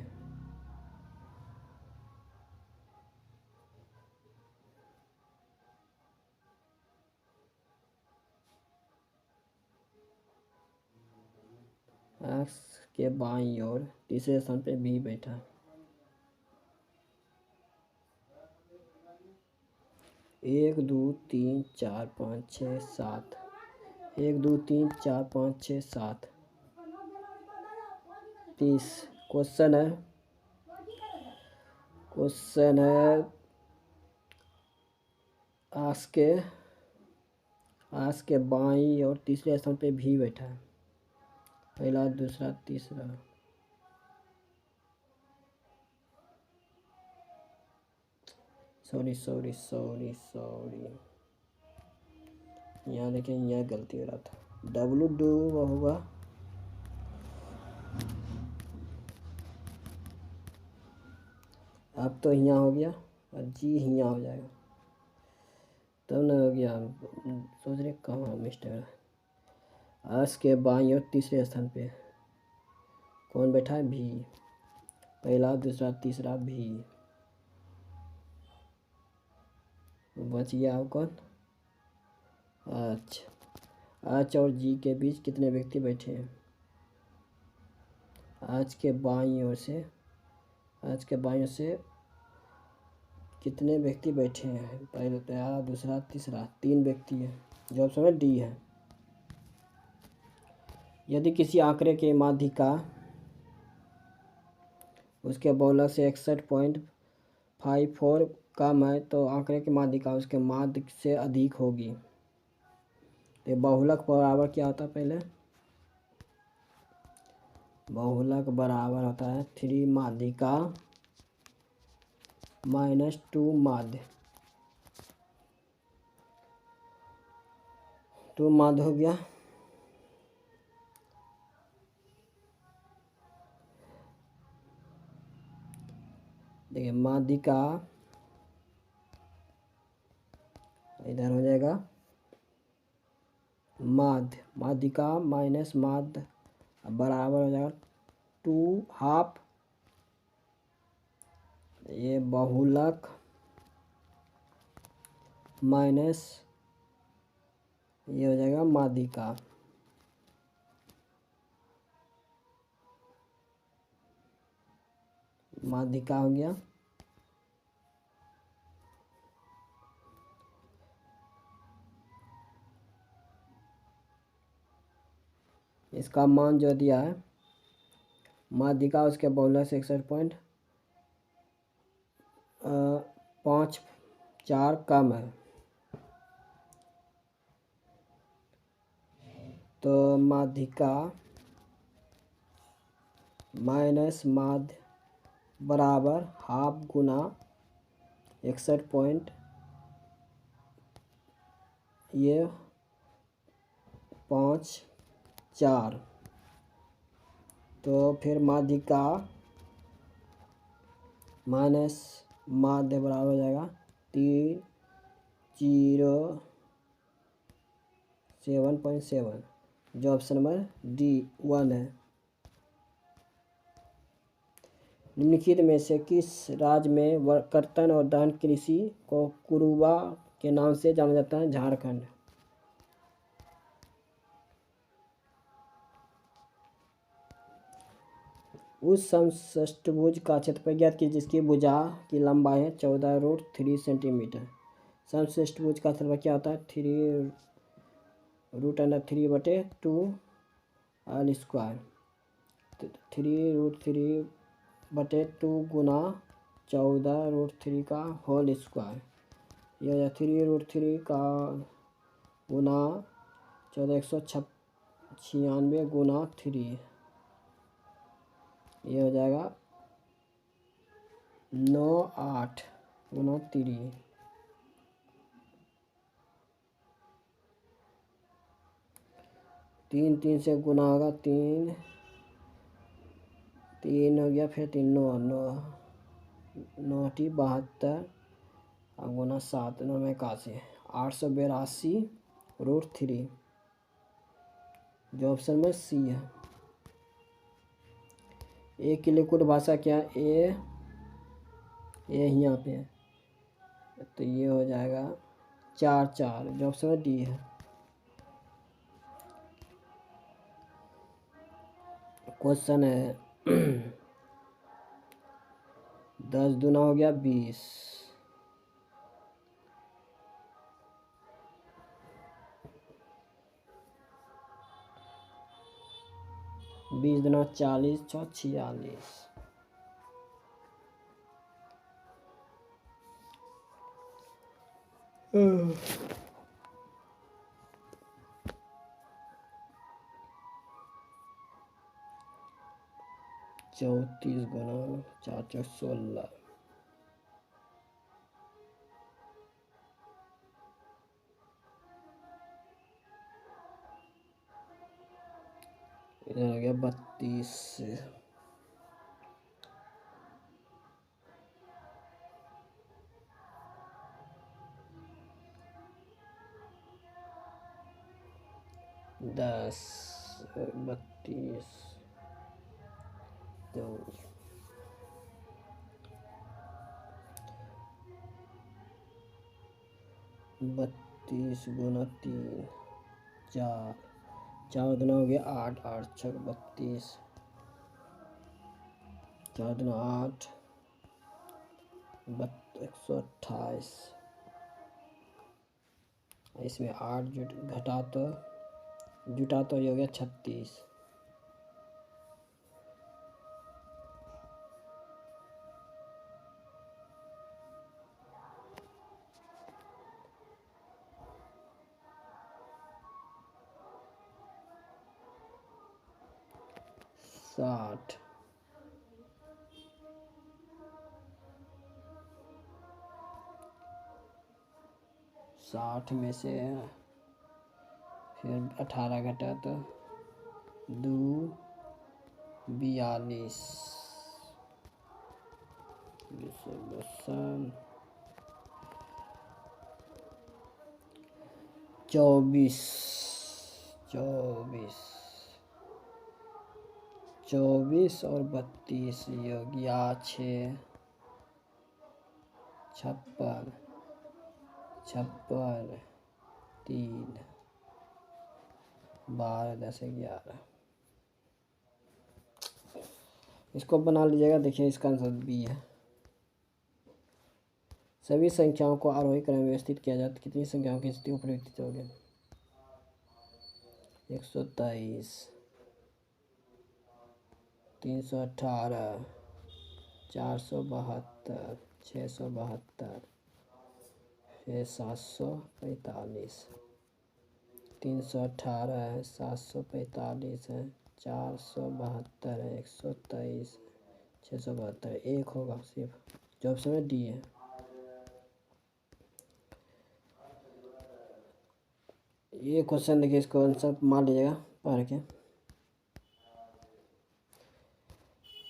एक्स के बाईं ओर तीसरे स्थान पे भी बैठा है। 1 2 3 4 5 6 7 1 2 3 4 5 6 7 30। क्वेश्चन है आस के बाईं और तीसरे स्थान पे भी बैठा है। पहला दूसरा तीसरा। सॉरी यहाँ देखिए यहाँ गलती हो रहा था। डब्लू डू होगा अब तो यहाँ हो गया और जी यहाँ हो जाएगा तब ना हो गया। सोच रहे कहाँ मिस्टर। आस के बाईं और तीसरे स्थान पे कौन बैठा है? भी। पहला दूसरा तीसरा भी। बच गया अब कौन? आच और जी के बीच कितने व्यक्ति बैठे हैं? आज के बाईं ओर से कितने व्यक्ति बैठे हैं? पहला दूसरा तीसरा 3 व्यक्ति है। जवाब समय डी है। यदि किसी आंकड़े के माध्यिका उसके बहुलक से 61.54 कम है तो आंकड़े की माध्यिका उसके माध्य से अधिक होगी। तो बहुलक बराबर क्या होता है? पहले बहुलक बराबर होता है 3 माध्यिका -2 माध्य। 2 माध्य हो गया। देखिए माध्यिका इधर हो जाएगा माध्यिका माइनस माध्य बराबर हो जाएगा 2/2। ये बहुलक माइनस ये हो जाएगा माध्यिका। माध्यिका हो गया। इसका मान जो दिया है माध्यिका उसके बहुलक से 61.54 कम है तो माध्यिका माइनस माध्य बराबर 1/2 गुना 61 ये 5/4 तो फिर माध्यिका माइनस माध्य बराबर हो जाएगा 307.7 जो ऑप्शन नंबर डी 1 है। निम्नलिखित में से किस राज्य में कर्तन और दहन कृषि को कुरुबा के नाम से जाना जाता है? झारखंड। उस समष्टभुज का क्षेत्रफल ज्ञात कीजिए जिसकी भुजा की लंबाई है 14√3 सेंटीमीटर। समष्टभुज का क्षेत्रफल क्या होता है? 3√3/2 ऑल स्क्वायर। 3√3/2 गुना 14√3 का होल स्क्वायर। यह 3√3 का गुना 1496 गुना 3 ये हो जाएगा 98 गुना 3। तीन से गुना होगा 3 3 हो गया, फिर 3 9 9 9 72 और गुना 7 9 में 81 882/3 जो ऑप्शन में सी है। ए की लिक्विड भाषा क्या है? ए यहाँ पे है, तो ये हो जाएगा 4 4 जो ऑप्शन में डी है। क्वेश्चन है 10 दूना हो गया 20, 20 दूना 40 6 46। 34 गुना 4 4 16। इधर हो गया 32। 10 32 2 32 गुना 3 4 4 दूना हो गया 8 8 6 32 4 दूना 8 128। इसमें 8 घटा तो जुटा तो ये हो गया 36। साठ 60 में से फिर 18 घटा तो 2 42 24 24 और 32 ये हो गया 6 56 56 3 12 10 11। इसको बना लीजिएगा। देखिए इसका आंसर बी है। सभी संख्याओं को आरोही क्रम में व्यवस्थित किया जाए तो कितनी संख्याओं की स्थिति उपरिवर्तित होगी? 123 318 472 672 फिर 745 318 है 745 है 472 है 123 672 एक होगा सिर्फ जो ऑप्शन में डी है। ये क्वेश्चन देखिए, इसको आंसर मान लीजिएगा पढ़ के।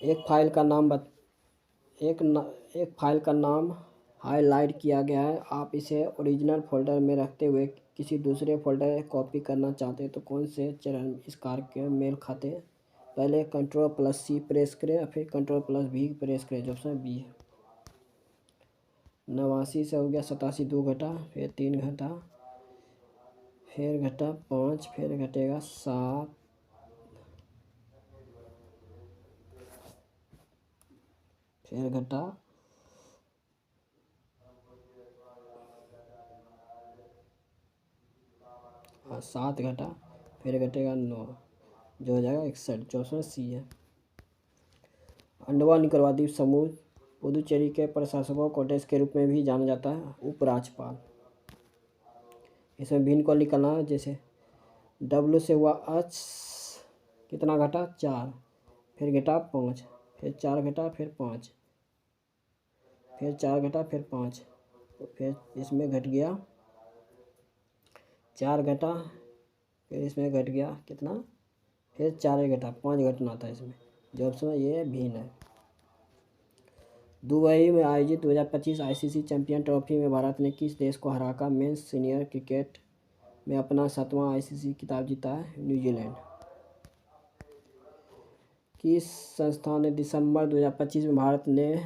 एक फाइल का नाम हाईलाइट किया गया है। आप इसे ओरिजिनल फोल्डर में रखते हुए किसी दूसरे फोल्डर कॉपी करना चाहते हैं तो कौन से चरण इस कार्य के मेल खाते हैं? पहले Ctrl+C प्रेस करें फिर Ctrl+V प्रेस करें जो ऑप्शन बी है। 89 से हो गया 87 2 घटा फिर 3 घटा फिर घटा 5 फिर घटेगा 7 फिर घटा 7 घटा फिर घटेगा 9 जो हो जाएगा 61 जो ऑप्शन सी है। अंडमान निकोबार द्वीप समूह पुदुचेरी के प्रशासकों को देश के रूप में भी जाना जाता है उपराज्यपाल। इसमें भिन्न को निकालना है। जैसे डब्ल्यू से हुआ एच कितना घटा 4 फिर घटा 5 फिर 4 घटा फिर 5 फिर 4 घटा फिर 5 फिर इसमें घट गया 4 घटा फिर इसमें घट गया कितना फिर 4 घटा 5 घटना था इसमें जो ऑप्शन है ये भिन्न है। दुबई में आयोजित 2025 आईसीसी चैंपियन ट्रॉफी में भारत ने किस देश को हराकर मेंस सीनियर क्रिकेट में अपना 7वां आईसीसी खिताब जीता है? न्यूजीलैंड। किस संस्था ने दिसंबर 2025 में भारत ने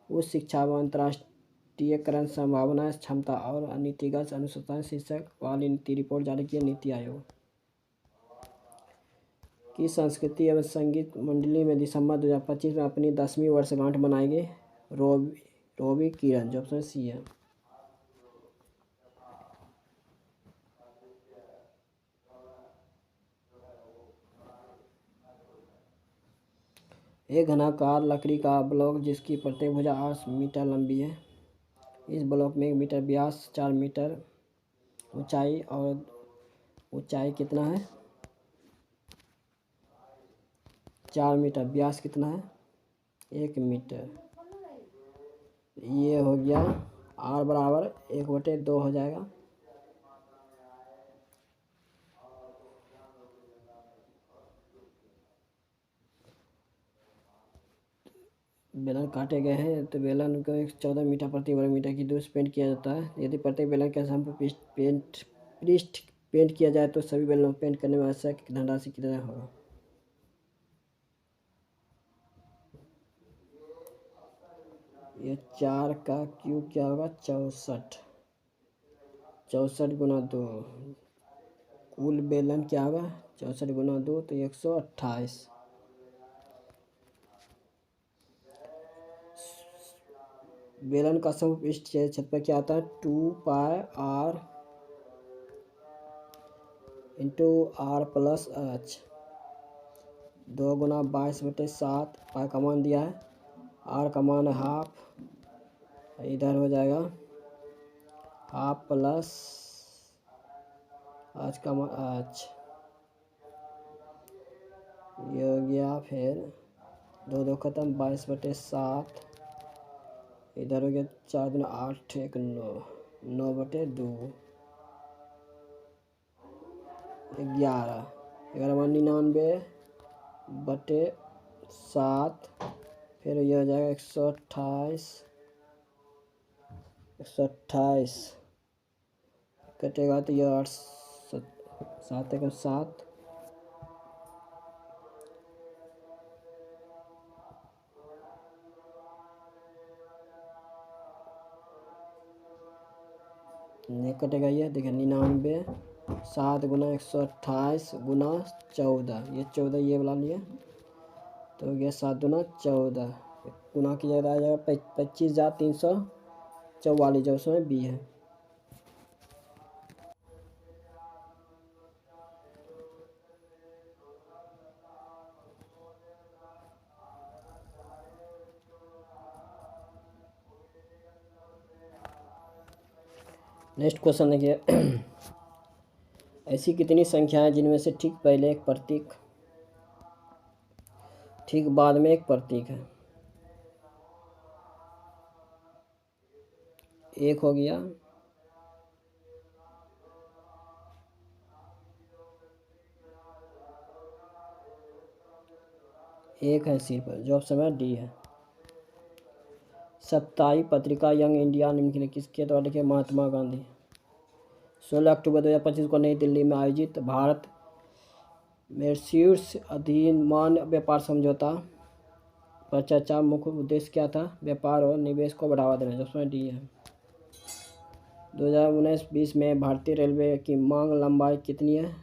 उच्च शिक्षा व अंतर्राष्ट्रीयकरण संभावना क्षमता और नीतिगत अनुसंधान शीर्षक वाली नीति रिपोर्ट जारी की? नीति आयोग। की संस्कृति एवं संगीत मंडली में दिसंबर 2025 में अपनी 10वीं वर्षगांठ मनाएंगे? रोबी किरण। जो ऑप्शन सी है। एक घनाकार लकड़ी का ब्लॉक जिसकी प्रत्येक भुजा 8 मीटर लंबी है। इस ब्लॉक में 1 मीटर व्यास, 4 मीटर ऊंचाई और ऊंचाई कितना है? 4 मीटर। व्यास कितना है? 1 मीटर। ये हो गया R बराबर 1/2 हो जाएगा। बेलन काटे गए हैं तो बेलन को 14 मीटर प्रति वर्ग मीटर की दूरी से पेंट किया जाता है। यदि प्रत्येक बेलन के स्थान पर पृष्ठ पेंट किया जाए तो सभी बेलनों को पेंट करने में आवश्यक धनराशि कितना होगा? ये 4 का क्यूब क्या होगा? 64। 64 गुना 2। कुल बेलन क्या होगा? 64 गुना 2 तो 128। बेलन का समपृष्ठ क्षेत्रफल क्या आता है? 2πr into R plus H। 2 गुना 22/7। पाई का मान दिया है, R का मान है हाफ, इधर हो जाएगा हाफ प्लस H का मान H। ये हो गया फिर 2 2 खत्म, 22/7। इधर हो गया 4 दूना 8 1 9, 9/2 11। 99/7। फिर यह हो जाएगा 128। 128 कटेगा तो यह 8 7 1 7। नहीं कटेगा, ये देखिए 99 7 गुना 128 गुना 14। ये 14 ये वाला लिया तो हो गया 7 दूना 14। गुना की जगह आ जाएगा 25,344 जो उसमें बी है। नेक्स्ट क्वेश्चन देखिए ऐसी कितनी संख्याएं जिनमें से ठीक पहले एक प्रतीक ठीक बाद में एक प्रतीक है? 1 हो गया, 1 है सिर्फ, जो ऑप्शन है डी है। साप्ताहिक पत्रिका यंग इंडिया निम्नलिखित किसके द्वारा लिखे? महात्मा गांधी। 16 अक्टूबर 2025 को नई दिल्ली में आयोजित भारत मॉरिशस अधिमान्य व्यापार समझौता पर चर्चा मुख्य उद्देश्य क्या था? व्यापार और निवेश को बढ़ावा देना। जिसमें डी है। 2019-20 में भारतीय रेलवे की मांग लंबाई कितनी है?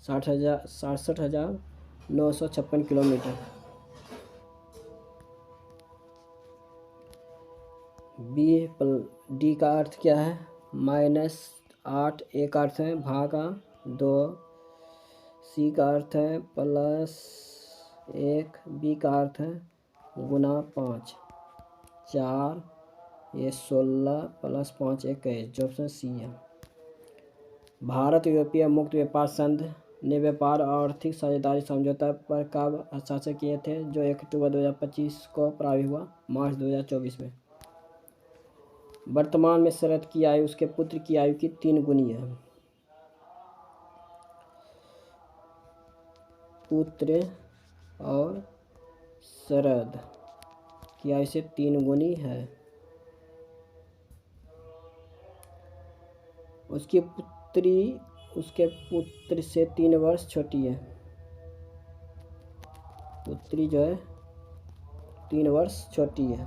67,956 किलोमीटर। डी का अर्थ क्या है? -8। ए का अर्थ है भागा 2। सी का अर्थ है +1। बी का अर्थ है गुना 5। 4 ये 16 + 5 21। जो ऑप्शन सी है। भारत यूरोपीय मुक्त व्यापार संघ ने व्यापार और आर्थिक साझेदारी समझौता पर कब हस्ताक्षर किए थे जो 1 अक्टूबर 2025 को प्रभावी हुआ? मार्च 2024 में। वर्तमान में शरद की आयु उसके पुत्र की आयु की 3 गुनी है। पुत्र और शरद की आयु से 3 गुनी है। उसके पुत्र से 3 वर्ष छोटी है। पुत्री जो है 3 वर्ष छोटी है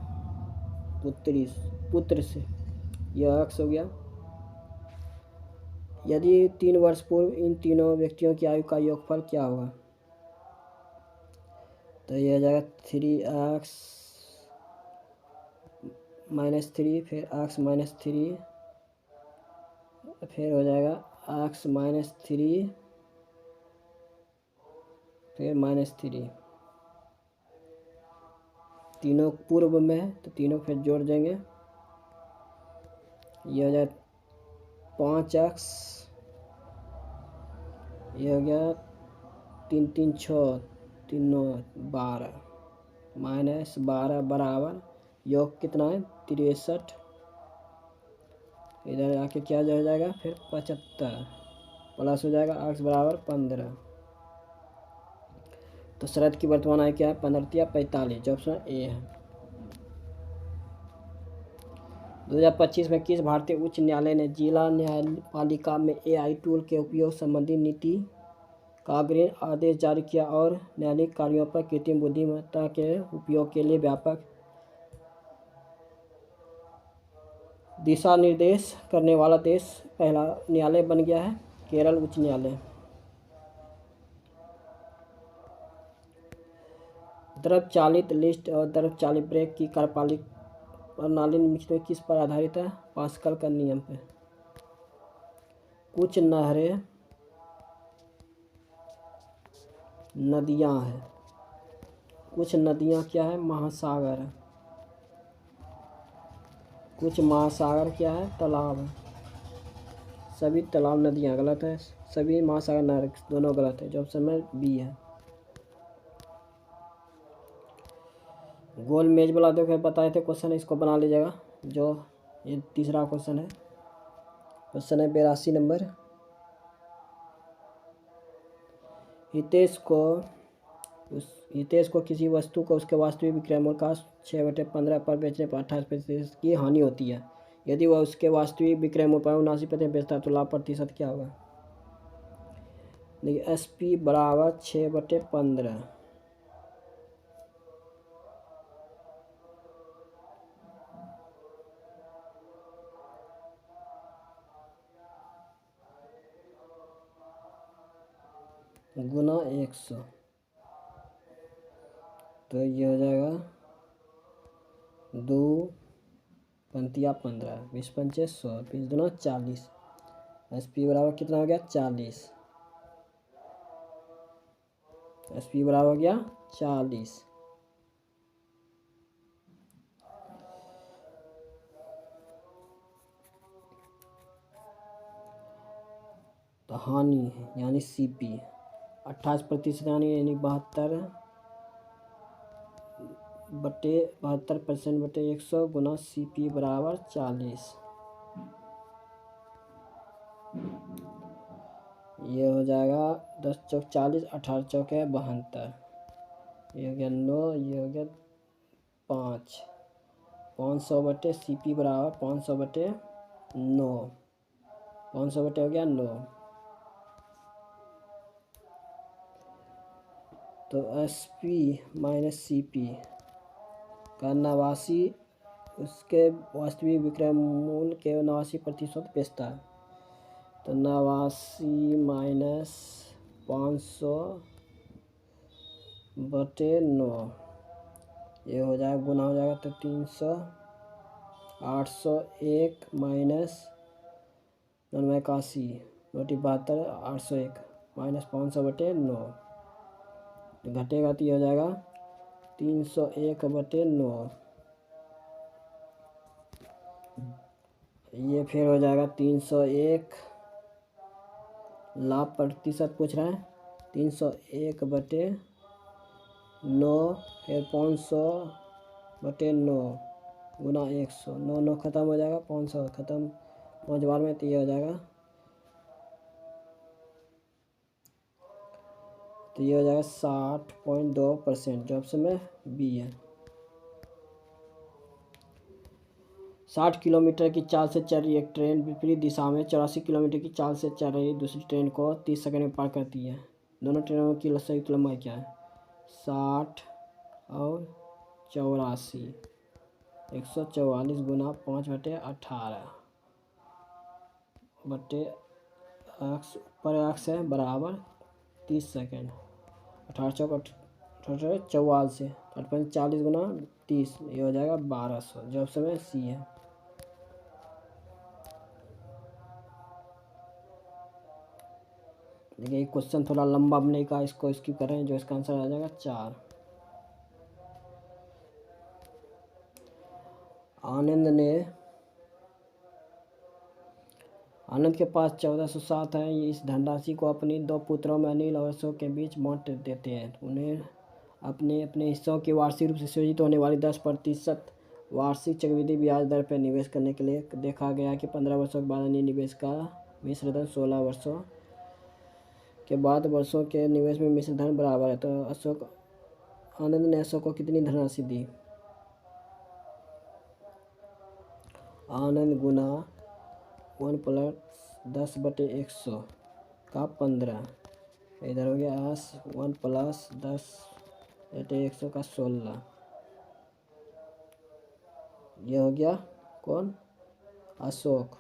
पुत्र से। यह अक्स हो गया। यदि 3 वर्ष पूर्व इन तीनों व्यक्तियों की आयु का योगफल क्या होगा? तो यह हो जाएगा 3x - 3, फिर x - 3, फिर हो जाएगा x - 3, फिर -3। तीनों पूर्व में है तो तीनों फिर जोड़ देंगे। ये हो जाए 5x, ये हो गया 3 3 6, 3 9 12, -12 बराबर योग कितना है 63। इधर आके क्या हो जाएगा फिर 75 प्लस हो जाएगा x बराबर 15। तो शरद की वर्तमान आयु क्या है 15 या 45, जो ऑप्शन ए है। 2025 में किस भारतीय उच्च न्यायालय ने जिला न्यायपालिका में AI टूल के उपयोग संबंधी नीति का अग्रिम आदेश जारी किया और न्यायिक कार्यों पर कृत्रिम बुद्धिमत्ता के उपयोग के लिए व्यापक दिशा निर्देश करने वाला देश पहला न्यायालय बन गया है केरल उच्च न्यायालय। द्रव चालित लिफ्ट और द्रव चालित ब्रेक की कार्यपालिक प्रणाली निम्नलिखित में किस पर आधारित है? पास्कल का नियम पे। कुछ नहरें नदियां हैं, कुछ नदियां क्या है महासागर है, कुछ महासागर क्या है तालाब है। सभी तालाब नदियां गलत है, सभी महासागर नहर दोनों गलत है, जो ऑप्शन में बी है। गोल मेज बना दो बताए थे क्वेश्चन, इसको बना लीजिएगा। जो ये तीसरा क्वेश्चन है, क्वेश्चन है 82 नंबर। हितेश को किसी वस्तु को उसके वास्तविक विक्रय मूल्य का 6/15 पर बेचने पर 28% की हानि होती है। यदि वह उसके वास्तविक विक्रय मूल्य पर 79% बेचता है तो लाभ प्रतिशत क्या होगा? देखिए SP बराबर 6/15। गुना 100, तो ये हो जाएगा 2 पंतिया 15, 20 पंचे 100, 20 दूना 40। SP बराबर कितना हो गया 40। SP बराबर हो गया 40। तो हानि यानी CP 28% यानी 72% बटे 100 गुना CP बराबर 40। ये हो जाएगा 10 चौक 40, 18 चौक है 72, ये हो गया 9, ये हो गया 5। 500 बटे CP बराबर 500 बटे 9, 500 बटे हो गया 9। तो SP - CP का 89 उसके वास्तविक विक्रय मूल्य के 89% बेचता है। तो 89 - 500 बटे 9, ये हो जाएगा गुना हो जाएगा तो 300, 801 माइनस 81 बटे 72, 801 माइनस 500 बटे 9, घटेगा तो ये हो जाएगा 301 बटे 9। ये फिर हो जाएगा 301, लाभ प्रतिशत पूछ रहा है, 301 बटे 9, फिर 500 बटे 9 गुना 100, 9 9 खत्म हो जाएगा, 500 खत्म 5 बार में, तो ये हो जाएगा तो ये हो जाएगा 60.2%, जो ऑप्शन में बी है। 60 किलोमीटर की चाल से चल रही एक ट्रेन विपरीत दिशा में 84 किलोमीटर की चाल से चल रही दूसरी ट्रेन को 30 सेकंड में पार करती है। दोनों ट्रेनों की संयुक्त लंबाई क्या है? 60 और 84, 144 गुना 5/18 बटे अक्स, ऊपर अक्स है, बराबर 30 सेकेंड। 18 चौक 44, 40 गुना 30, ये हो जाएगा 1200, जो ऑप्शन में सी है। देखिए क्वेश्चन थोड़ा लंबा बनेगा, इसको स्किप करें, जो इसका आंसर आ जाएगा 4। आनंद के पास 1407 है। इस धनराशि को अपनी 2 पुत्रों में अनिल और अशोक के बीच बांट देते हैं। उन्हें अपने अपने हिस्सों की वार्षिक रूप से सृजित होने वाली 10% वार्षिक चक्रवृद्धि ब्याज दर पर निवेश करने के लिए देखा गया कि 15 वर्षों के बाद अन्य निवेश का मिश्र धन 16 वर्षों के बाद वर्षों के निवेश में मिश्र धन बराबर है। तो आनंद ने अशोक को कितनी धनराशि दी? आनंद गुना 1 + 10/100 का 15, इधर हो गया 1 + 10/100 का 16, ये हो गया कौन? अशोक।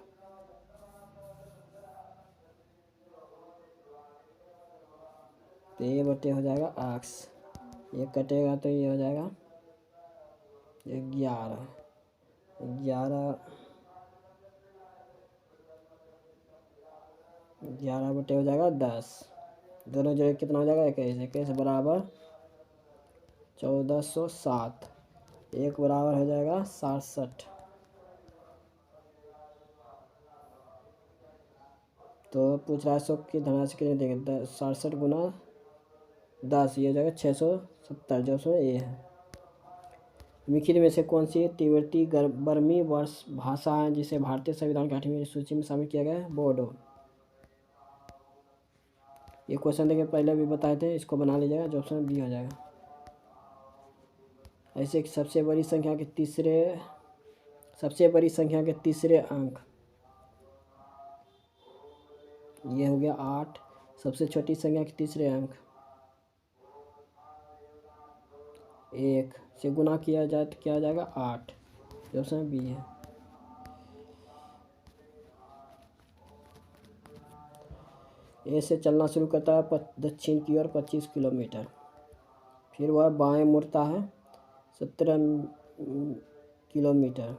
तो ये बटे हो जाएगा आक्स, ये कटेगा तो ये हो जाएगा 11 बटे हो जाएगा 10, दोनों जगह कितना हो जाएगा? 21 बराबर 1407, एक बराबर हो जाएगा 67। तो पूछ रहा है अशोक की धनराशि कितनी देंगे? 67 गुना 10, ये हो जाएगा 670, जो उसमें ए है। निम्नलिखित में से कौन सी तिब्बती बर्मी वर्ष भाषा है जिसे भारतीय संविधान की 8वीं सूची में शामिल किया गया है? बोडो। ये क्वेश्चन देखिए पहले भी बताए थे, इसको बना लीजिएगा, जो ऑप्शन बी हो जाएगा। ऐसे सबसे बड़ी संख्या के तीसरे अंक, ये हो गया 8। सबसे छोटी संख्या के तीसरे अंक 1 से गुना किया जाए तो क्या हो जाएगा? 8, जो ऑप्शन बी है। ए से चलना शुरू करता है दक्षिण की ओर 25 किलोमीटर, फिर वह बाएं मुड़ता है 17 किलोमीटर,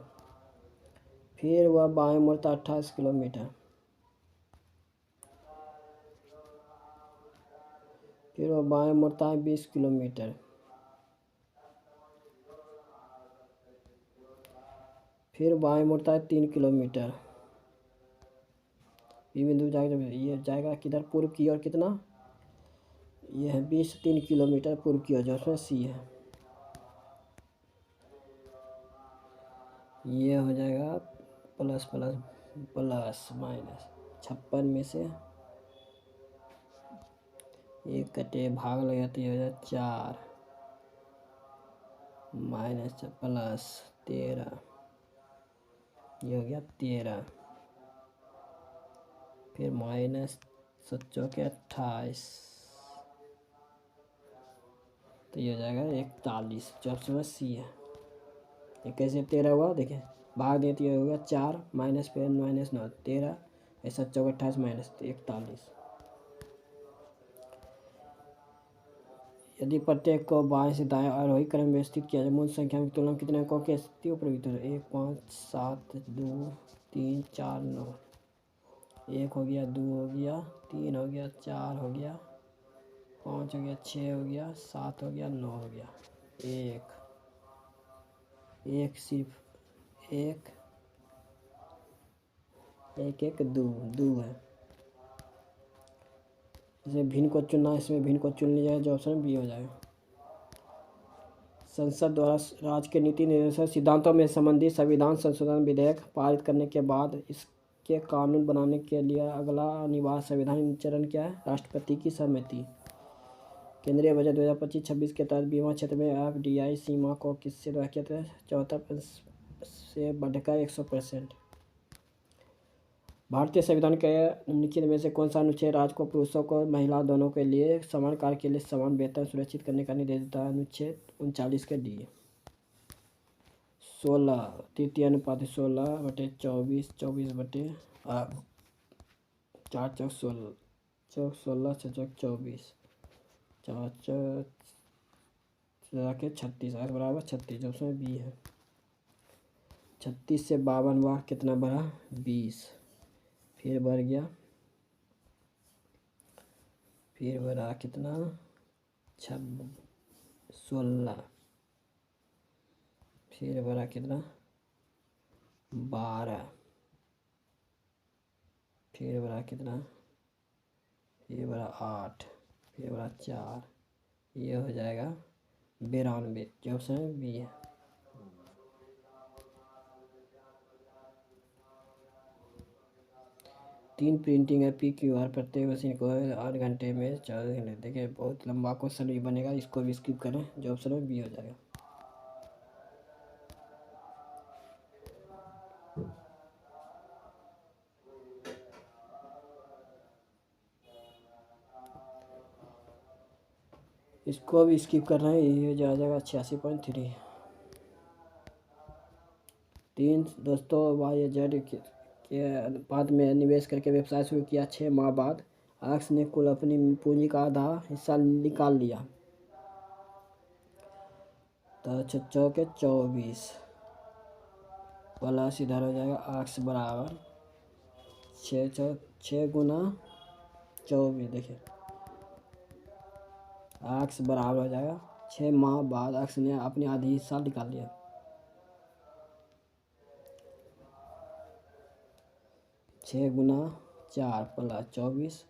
फिर वह बाएं मुड़ता 28 किलोमीटर, फिर वह बाएं मुड़ता है 20 किलोमीटर, फिर बाएं मुड़ता है 3 किलोमीटर। ये बिंदु जाएगा, ये जाएगा किधर? पूर्व की ओर। कितना? ये है 3 किलोमीटर पूर्व की ओर, जो उसमें सी है। ये हो जाएगा प्लस माइनस 56 में से एक कटे भाग लगे तो ये हो जाए 4 माइनस प्लस 13, ये हो गया 13, फिर माइनस 28, तो ये हो जाएगा 41, जो ऑप्शन सी है। ये कैसे 13 हुआ? देखिए भाग दिए तो ये हो गया 4 माइनस फिर माइनस 9, 13, ऐसा 28 माइनस 41। यदि प्रत्येक को बाएं से दाएं आरोही क्रम में स्थित किया जाए, मूल संख्या की तुलना में कितने अंकों की स्थिति प्रवृत्त हो? 1 5 7 2 3 4 9, 1 हो गया, 2 हो गया, 3 हो गया, 4 हो गया, 5 हो गया, 6 हो गया, 7 हो गया, 9 हो गया। एक सिर्फ एक 2 है। इसमें भिन्न को चुनना, इसमें भिन्न को चुन लिया जाए, जो ऑप्शन बी हो जाएगा। संसद द्वारा राज्य के नीति निर्देशक सिद्धांतों में संबंधित संविधान संशोधन विधेयक पारित करने के बाद इसके कानून बनाने के लिए अगला अनिवार्य संवैधानिक चरण क्या है? राष्ट्रपति की सहमति। केंद्रीय बजट 2025-26 के तहत बीमा क्षेत्र में एफडीआई सीमा को किससे बढ़ा किया था? 74% से बढ़कर 100%। भारतीय संविधान के निम्नलिखित में से कौन सा अनुच्छेद राज्य को पुरुषों को महिला दोनों के लिए समान कार्य के लिए समान वेतन सुनिश्चित करने का निर्देश देता है? अनुच्छेद 39 के डी। 16 तृतीय अनुपात 16/24 24/8 4 चौक 16 चौक 16 6 चौक 24 4 के 36 आठ बराबर 36 जो उसमें बी है। 36 से 52 बार कितना बढ़ा? 20। फिर बढ़ गया, फिर बढ़ा कितना? 16। फिर बढ़ा कितना? 12। फिर बढ़ा कितना? फिर बढ़ा 8। फिर बढ़ा 4। ये हो जाएगा 92 जो ऑप्शन बी है। तीन प्रिंटिंग है PQR प्रत्येक मशीन को 8 घंटे में 4 घंटे। देखिए बहुत लंबा क्वेश्चन भी बनेगा, इसको भी स्किप करें जो ऑप्शन में बी हो जाएगा। इसको भी स्किप कर रहे हैं, ये जा जाएगा 86.3। 3 दोस्तों YZ के अनुपात में निवेश करके व्यवसाय शुरू किया। 6 माह बाद अक्स ने कुल अपनी पूंजी का आधा हिस्सा निकाल लिया। तो 6 के 24 प्लस इधर हो जाएगा अक्स बराबर 6 गुना 24। देखिए अक्स बराबर हो जाएगा 6 माह बाद अक्स ने अपनी आधी हिस्सा निकाल लिया। 6 गुना 4 प्लस 24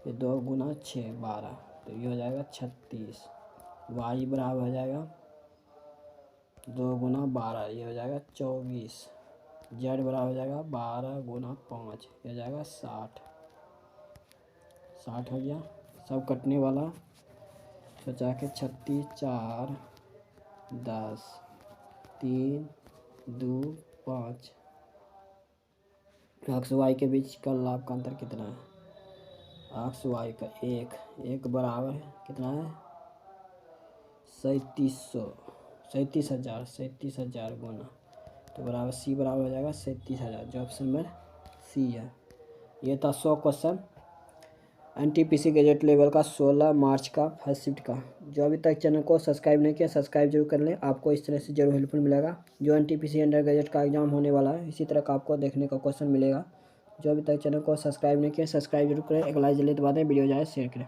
फिर 2 गुना 6 12 तो ये हो जाएगा 36। वाई बराबर हो जाएगा 2 गुना 12 ये हो जाएगा 24। जेड बराबर हो जाएगा 12 गुना 5 ये हो जाएगा 60। 60 हो गया, सब कटने वाला। सोचा के 36 4 10 3 2 5। एक्स वाई के बीच का लाभ का अंतर कितना है? एक्स वाई का एक बराबर कितना है? 37,000 गुना तो बराबर सी बराबर हो जाएगा 37,000 जो ऑप्शन में सी है। ये था 100 क्वेश्चन NTPC गैजेट लेवल का 16 मार्च का फर्स्ट शिफ्ट का। जो अभी तक चैनल को सब्सक्राइब नहीं किया सब्सक्राइब जरूर कर लें, आपको इस तरह से जरूर हेल्पफुल मिलेगा। जो NTPC अंडर गैजेट का एग्जाम होने वाला है इसी तरह का आपको देखने का क्वेश्चन मिलेगा। जो अभी तक चैनल को सब्सक्राइब नहीं किया सब्सक्राइब जरूर करें, एक लाइक जल्दी दबा दें, वीडियो जाए शेयर करें।